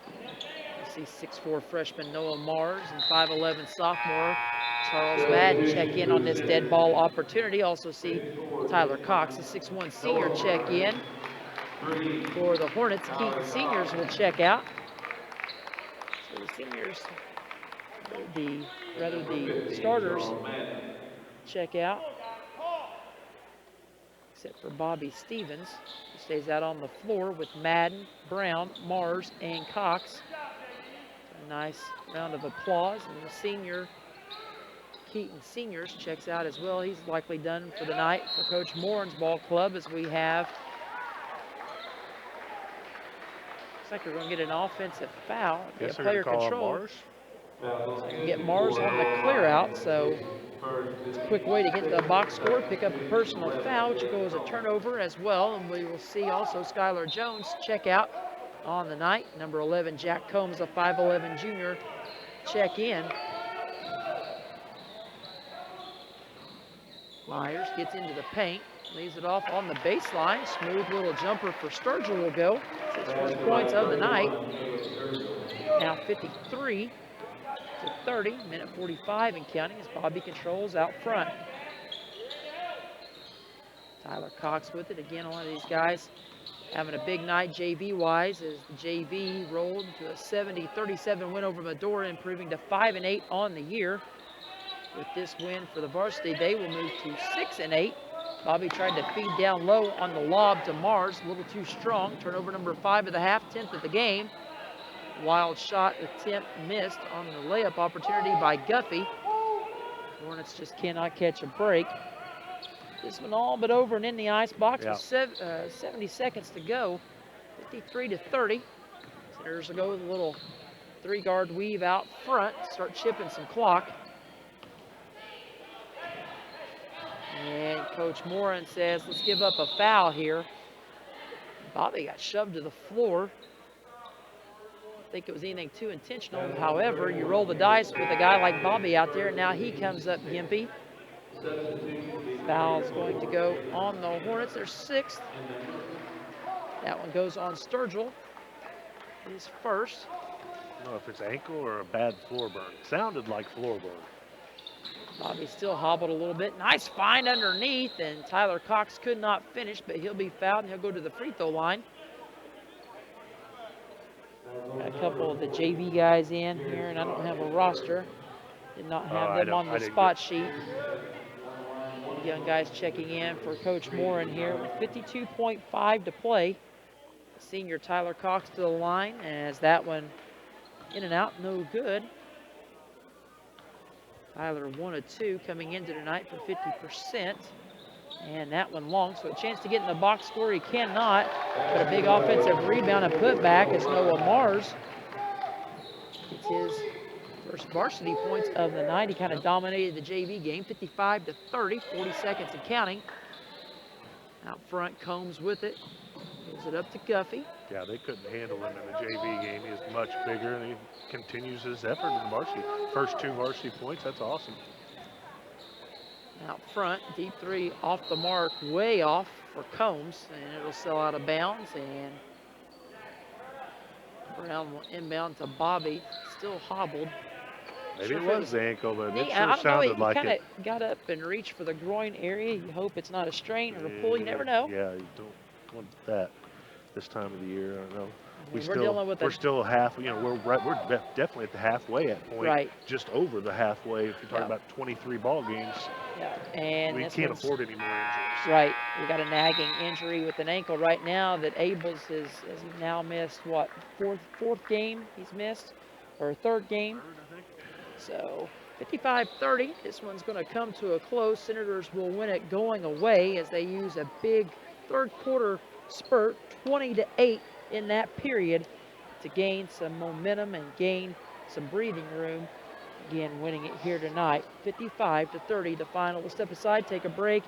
We'll see 6'4" freshman Noah Mars and 5'11" sophomore Charles Madden check in on this dead ball opportunity. Also see Tyler Cox, the 6'1" senior, check in. For the Hornets, Keaton seniors will check out. So the seniors, the starters check out. Except for Bobby Stevens, who stays out on the floor with Madden, Brown, Mars, and Cox. A nice round of applause, and the senior, Keaton seniors, checks out as well. He's likely done for the night for Coach Moran's ball club, as we have. Looks like we're going to get an offensive foul. Guess Player control. Mars. So you get Mars on the clear out, so it's a quick way to get the box score, pick up a personal foul, which goes a turnover as well. And we will see also Skylar Jones check out on the night. Number 11, Jack Combs, a 5'11" junior, check in. Myers gets into the paint, leaves it off on the baseline. Smooth little jumper for Sturgill will go. 6 first points of the night. Now 53 to 30, minute 45 and counting as Bobby controls out front. Tyler Cox with it. Again, one of these guys having a big night JV-wise as the JV rolled to a 70-37 win over Medora, improving to 5-8 on the year. With this win for the varsity, they will move to 6-8. Bobby tried to feed down low on the lob to Mars, a little too strong. Turnover number 5 of the half, 10th of the game. Wild shot attempt missed on the layup opportunity by Guffey. Hornets just cannot catch a break. This one all but over and in the ice box with 70 seconds to go. 53 to 30. Senators will go with a little 3-guard weave out front, start chipping some clock. And Coach Moran says, let's give up a foul here. Bobby got shoved to the floor. I think it was anything too intentional. However, you roll the dice with a guy like Bobby out there, and now he comes up gimpy. Foul's going to go on the Hornets. Their 6th. That one goes on Sturgill. His first. I don't know if it's ankle or a bad floor burn. It sounded like floor burn. Bobby still hobbled a little bit. Nice find underneath, and Tyler Cox could not finish, but he'll be fouled, and he'll go to the free throw line. Got a couple of the JV guys in here, and I don't have a roster. Did not have them on the spot sheet. Young guys checking in for Coach Moran here with 52.5 to play. Senior Tyler Cox to the line as that one in and out, no good. Tyler 1 of 2 coming into tonight for 50%. And that one long, so a chance to get in the box score he cannot. But a big offensive rebound and put back as Noah Mars gets his first varsity points of the night. He kind of dominated the JV game, 55 to 30, 40 seconds and counting. Out front, Combs with it. Gives it up to Guffey. Yeah, they couldn't handle him in the JV game. He is much bigger, and he continues his effort in the varsity. First 2 varsity points, that's awesome. Out front, deep 3 off the mark, way off for Combs, and it'll sail out of bounds, and Brown will inbound to Bobby, still hobbled. Maybe Sure it feels- was the ankle, but it I sure don't know. sounded He like kind of it. got up and reached for the groin area. You hope it's not a strain or a pull. You never know. Yeah, you don't want that this time of the year. I don't know. I mean, we're dealing with We're still half. You know, we're definitely at the halfway at point. Right. Just over the halfway. If you're talking Yeah. about 23 ball games, Yeah, and we this can't one's- afford any more injuries. Right, we got a nagging injury with an ankle right now that Abel's has now missed what fourth game he's missed, or third game. So 55-30, this one's going to come to a close. Senators will win it going away as they use a big third quarter spurt, 20-8 in that period, to gain some momentum and gain some breathing room. Again, winning it here tonight, 55-30, the final. We'll step aside, take a break,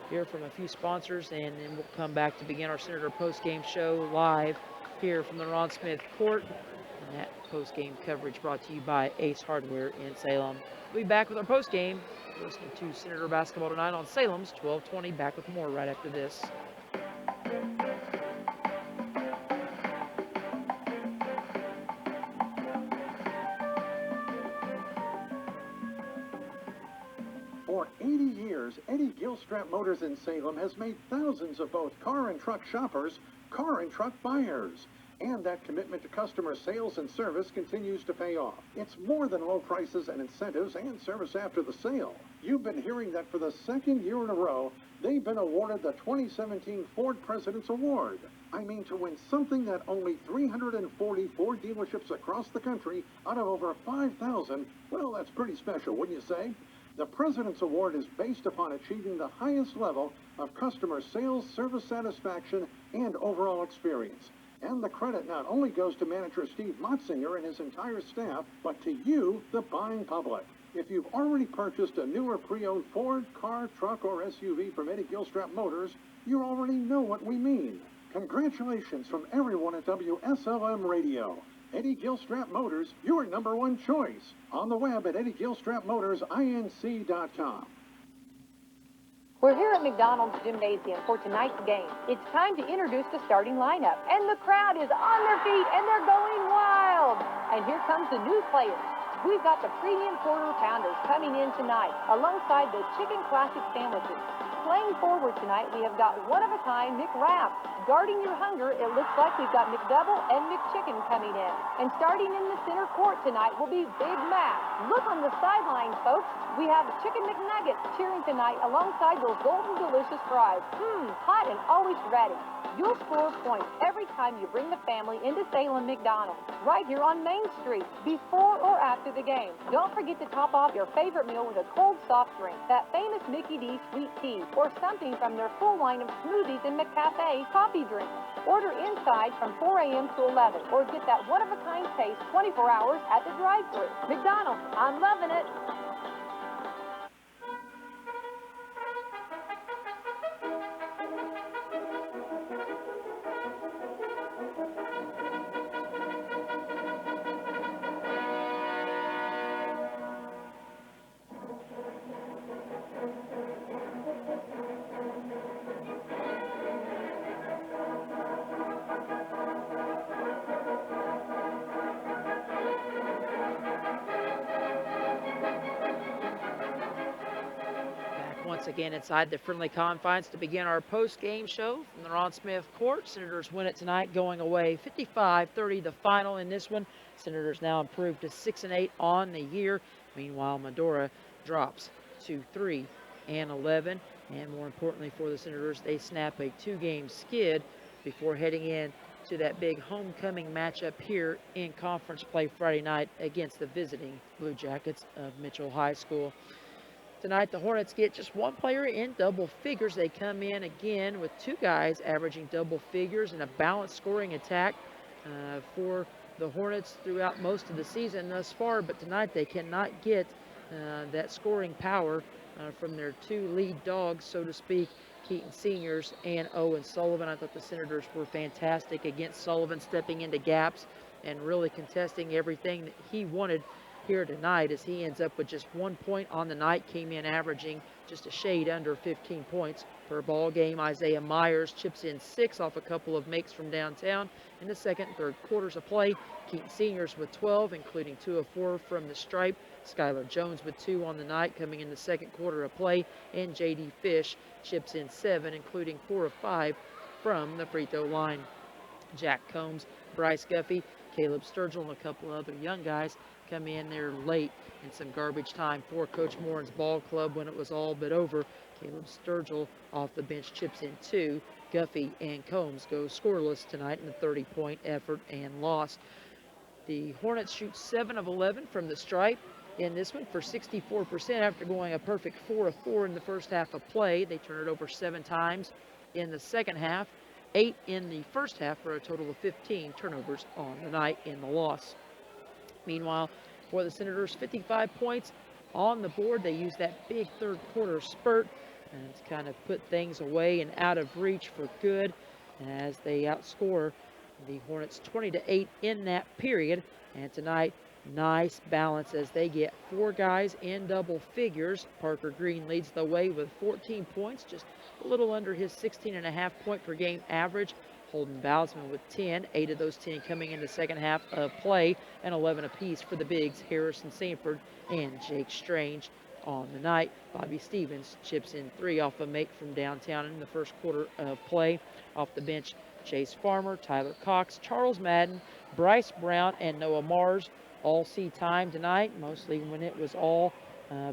hear from a few sponsors, and then we'll come back to begin our Senator post-game show live here from the Ron Smith Court. And that post-game coverage brought to you by Ace Hardware in Salem. We'll be back with our post-game. You're listening to Senator Basketball tonight on Salem's 1220. Back with more right after this. For 80 years, Eddie Gilstrap Motors in Salem has made thousands of both car and truck shoppers, car and truck buyers. And that commitment to customer sales and service continues to pay off. It's more than low prices and incentives and service after the sale. You've been hearing that for the second year in a row, they've been awarded the 2017 Ford President's Award. I mean, to win something that only 340 Ford dealerships across the country out of over 5,000, well, that's pretty special, wouldn't you say? The President's Award is based upon achieving the highest level of customer sales, service satisfaction, and overall experience. And the credit not only goes to manager Steve Motzinger and his entire staff, but to you, the buying public. If you've already purchased a new or pre-owned Ford, car, truck, or SUV from Eddie Gilstrap Motors, you already know what we mean. Congratulations from everyone at WSLM Radio. Eddie Gilstrap Motors, your #1 choice. On the web at EddieGilstrapMotorsINC.com. We're here at McDonald's Gymnasium for tonight's game. It's time to introduce the starting lineup, and the crowd is on their feet and they're going wild. And here comes the new players. We've got the premium quarter pounders coming in tonight, alongside the chicken classic sandwiches. Playing forward tonight, we have got one-of-a-kind McWrap. Guarding your hunger, it looks like we've got McDouble and McChicken coming in. And starting in the center court tonight will be Big Mac. Look on the sidelines, folks. We have Chicken McNuggets cheering tonight alongside those golden delicious fries. Hot and always ready. You'll score points every time you bring the family into Salem McDonald's, right here on Main Street, before or after the game. Don't forget to top off your favorite meal with a cold soft drink, that famous Mickey D sweet tea, or something from their full line of smoothies and McCafe coffee drinks. Order inside from 4 a.m. to 11, or get that one-of-a-kind taste 24 hours at the drive-thru. McDonald's, I'm loving it. Once again inside the friendly confines to begin our post-game show from the Ron Smith Court. Senators win it tonight, going away 55-30 the final in this one. Senators now improved to 6-8 on the year. Meanwhile, Medora drops to 3-11. And more importantly for the Senators, they snap a 2-game skid before heading in to that big homecoming matchup here in conference play Friday night against the visiting Blue Jackets of Mitchell High School. Tonight, the Hornets get just one player in double figures. They come in again with two guys averaging double figures and a balanced scoring attack for the Hornets throughout most of the season thus far. But tonight, they cannot get that scoring power from their two lead dogs, so to speak, Keaton Seniors and Owen Sullivan. I thought the Senators were fantastic against Sullivan, stepping into gaps and really contesting everything that he wanted here tonight, as he ends up with just 1 point on the night, came in averaging just a shade under 15 points per ball game. Isaiah Myers chips in 6 off a couple of makes from downtown in the second and third quarters of play. Keaton Seniors with 12, including 2 of 4 from the stripe. Skylar Jones with 2 on the night coming in the second quarter of play. And J.D. Fish chips in 7, including 4 of 5 from the free throw line. Jack Combs, Bryce Guffey, Caleb Sturgill, and a couple other young guys come in there late in some garbage time for Coach Morin's ball club when it was all but over. Caleb Sturgill off the bench chips in 2. Guffey and Combs go scoreless tonight in the 30-point effort and loss. The Hornets shoot 7 of 11 from the stripe in this one for 64% after going a perfect 4 of 4 in the first half of play. They turn it over 7 times in the second half, 8 in the first half for a total of 15 turnovers on the night in the loss. Meanwhile, for the Senators, 55 points on the board. They used that big third quarter spurt and to kind of put things away and out of reach for good as they outscore the Hornets 20-8 in that period. And tonight, nice balance as they get 4 guys in double figures. Parker Green leads the way with 14 points, just a little under his 16.5 point per game average. Holden Bousman with 10, 8 of those 10 coming in the second half of play, and 11 apiece for the bigs, Harrison Sanford and Jake Strange on the night. Bobby Stevens chips in 3 off a make from downtown in the first quarter of play. Off the bench, Chase Farmer, Tyler Cox, Charles Madden, Bryce Brown, and Noah Mars all see time tonight, mostly when it was all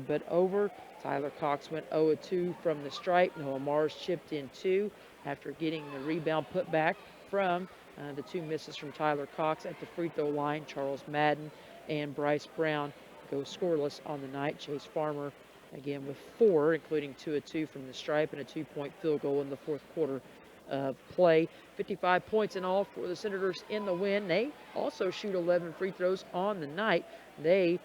but over. Tyler Cox went 0-2 from the stripe. Noah Mars chipped in 2 after getting the rebound put back from the 2 misses from Tyler Cox at the free throw line. Charles Madden and Bryce Brown go scoreless on the night. Chase Farmer again with 4, including 2 of 2 from the stripe and a 2-point field goal in the fourth quarter of play. 55 points in all for the Senators in the win. They also shoot 11 free throws on the night. They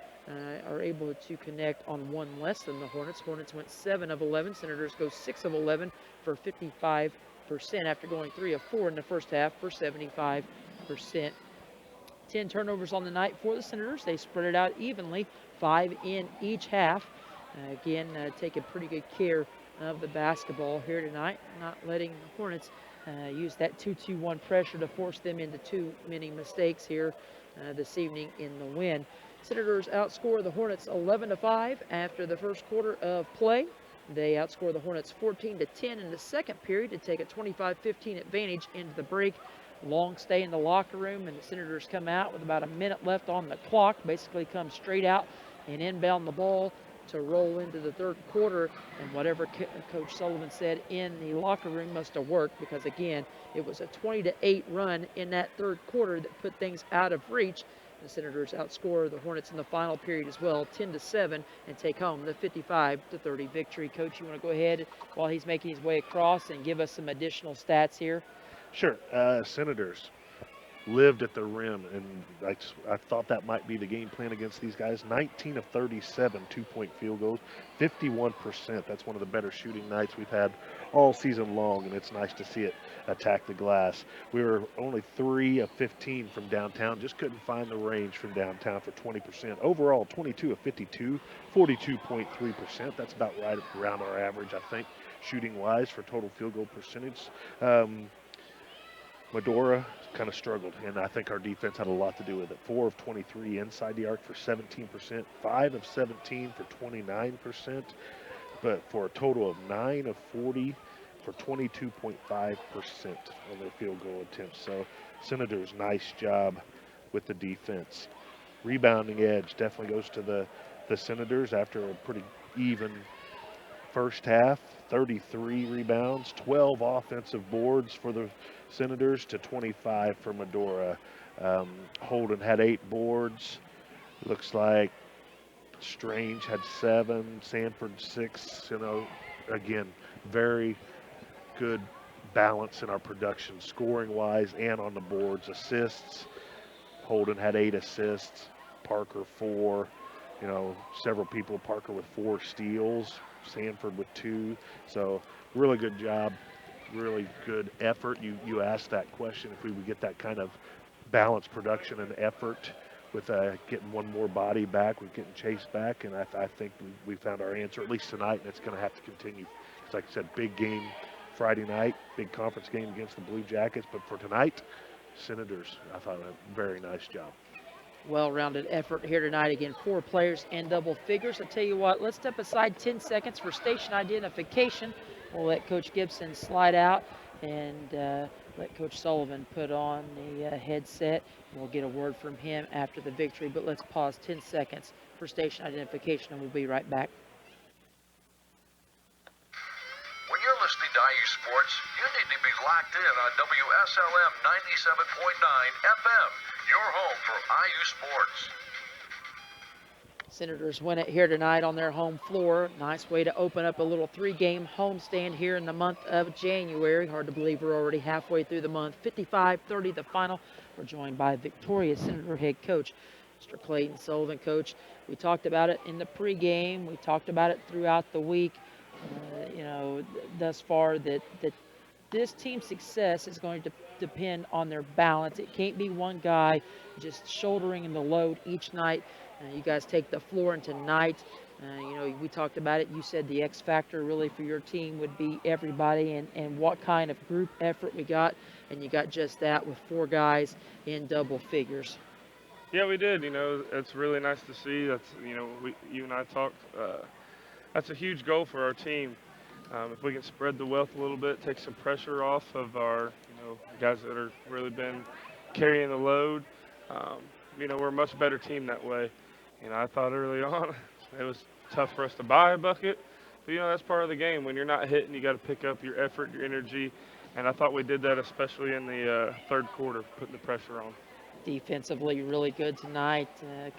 are able to connect on 1 less than the Hornets. Hornets went 7 of 11. Senators go 6 of 11 for 55% after going 3 of 4 in the first half for 75%. 10 turnovers on the night for the Senators. They spread it out evenly, 5 in each half. Again, taking pretty good care of the basketball here tonight, not letting the Hornets use that 2-2-1 pressure to force them into too many mistakes here this evening in the win. Senators outscore the Hornets 11-5 after the first quarter of play. They outscore the Hornets 14-10 in the second period to take a 25-15 advantage into the break. Long stay in the locker room, and the Senators come out with about a minute left on the clock, basically come straight out and inbound the ball to roll into the third quarter, and whatever Coach Sullivan said in the locker room must have worked, because again, it was a 20-8 run in that third quarter that put things out of reach. The Senators outscore the Hornets in the final period as well, 10-7, and take home the 55-30 victory. Coach, you want to go ahead while he's making his way across and give us some additional stats here? Sure. Senators lived at the rim, and I thought that might be the game plan against these guys. 19 of 37 2-point field goals, 51%. That's one of the better shooting nights we've had all season long, and it's nice to see it attack the glass. We were only 3 of 15 from downtown, just couldn't find the range from downtown for 20%. Overall, 22 of 52, 42.3%. That's about right around our average, I think, shooting-wise for total field goal percentage. Medora kind of struggled, and I think our defense had a lot to do with it. 4 of 23 inside the arc for 17%, 5 of 17 for 29%, but for a total of 9 of 40 for 22.5% on their field goal attempts. So Senators, nice job with the defense. Rebounding edge definitely goes to the Senators after a pretty even first half. 33 rebounds, 12 offensive boards for the Senators to 25 for Medora. Holden had 8 boards. Looks like Strange had 7, Sanford 6. Again, very good balance in our production, scoring-wise and on the boards. Assists, Holden had 8 assists, Parker 4. Several people, Parker with 4 steals, Sanford with 2. So really good job, really good effort. You asked that question, if we would get that kind of balanced production and effort with getting one more body back, with getting Chase back, and I think we found our answer, at least tonight, and it's going to have to continue. Because like I said, big game Friday night, big conference game against the Blue Jackets, but for tonight, Senators, I thought a very nice job. Well-rounded effort here tonight. Again, 4 players in double figures. I tell you what, let's step aside 10 seconds for station identification. We'll let Coach Gibson slide out and let Coach Sullivan put on the headset. We'll get a word from him after the victory, but let's pause 10 seconds for station identification, and we'll be right back. When you're listening to IU Sports, you need to be locked in on WSLM 97.9 FM, your home for IU Sports. Senators win it here tonight on their home floor. Nice way to open up a little 3-game homestand here in the month of January. Hard to believe we're already halfway through the month. 55-30 the final. We're joined by victorious Senator head coach, Mr. Clayton Sullivan. Coach, we talked about it in the pregame. We talked about it throughout the week. Thus far that this team's success is going to depend on their balance. It can't be one guy just shouldering the load each night. You guys take the floor, and tonight, we talked about it. You said the X factor really for your team would be everybody, and what kind of group effort we got, and you got just that with 4 guys in double figures. Yeah, we did. It's really nice to see. That's, you and I talked. That's a huge goal for our team. If we can spread the wealth a little bit, take some pressure off of our, guys that are really been carrying the load, we're a much better team that way. I thought early on it was tough for us to buy a bucket, but that's part of the game. When you're not hitting, you got to pick up your effort, your energy, and I thought we did that, especially in the third quarter, putting the pressure on. Defensively, really good tonight.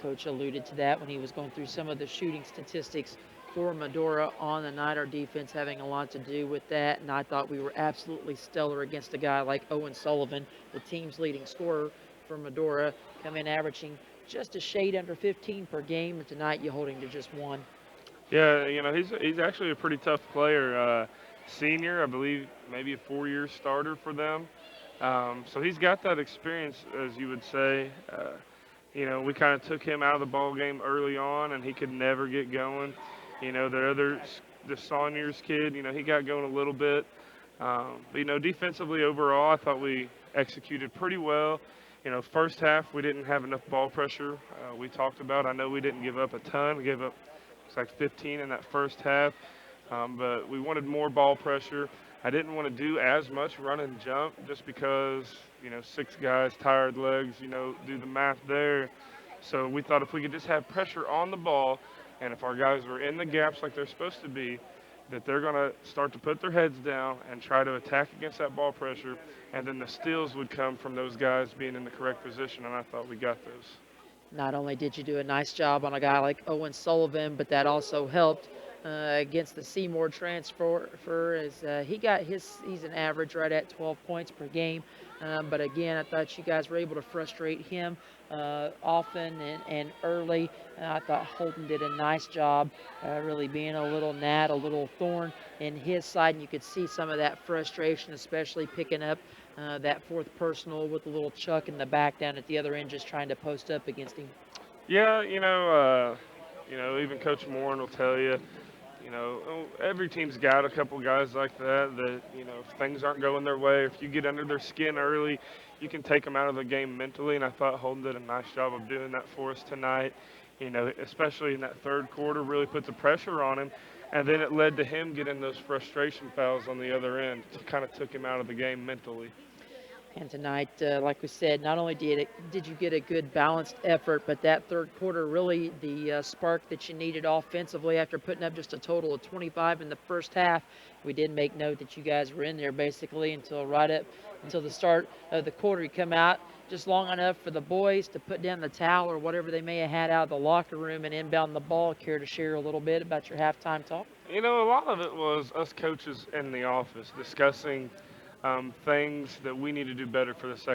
Coach alluded to that when he was going through some of the shooting statistics for Medora on the night. Our defense having a lot to do with that, and I thought we were absolutely stellar against a guy like Owen Sullivan, the team's leading scorer for Medora, come in averaging just a shade under 15 per game, and tonight you hold him to just 1. Yeah, he's actually a pretty tough player. Senior, I believe, maybe a 4-year starter for them. So he's got that experience, as you would say. We kind of took him out of the ball game early on, and he could never get going. The Sauniers kid, he got going a little bit. But, defensively overall, I thought we executed pretty well. First half, we didn't have enough ball pressure. We talked about, I know we didn't give up a ton. We gave up, it's like 15 in that first half. But we wanted more ball pressure. I didn't want to do as much run and jump just because, 6 guys, tired legs, do the math there. So we thought if we could just have pressure on the ball, and if our guys were in the gaps like they're supposed to be, that they're going to start to put their heads down and try to attack against that ball pressure, and then the steals would come from those guys being in the correct position, and I thought we got those. Not only did you do a nice job on a guy like Owen Sullivan, but that also helped against the Seymour transfer as he's an average right at 12 points per game. But again, I thought you guys were able to frustrate him often and early. I thought Holden did a nice job really being a little gnat, a little thorn in his side, and you could see some of that frustration, especially picking up that 4th personal with a little Chuck in the back down at the other end, just trying to post up against him. Yeah, even Coach Moore will tell you, every team's got a couple guys like that, if things aren't going their way, if you get under their skin early, you can take them out of the game mentally, and I thought Holden did a nice job of doing that for us tonight, especially in that third quarter, really put the pressure on him, and then it led to him getting those frustration fouls on the other end. It kind of took him out of the game mentally. And tonight, like we said, not only did you get a good balanced effort, but that third quarter really the spark that you needed offensively after putting up just a total of 25 in the first half. We did make note that you guys were in there basically until the start of the quarter. You come out just long enough for the boys to put down the towel or whatever they may have had out of the locker room and inbound the ball. Care to share a little bit about your halftime talk? A lot of it was us coaches in the office discussing things that we need to do better for the second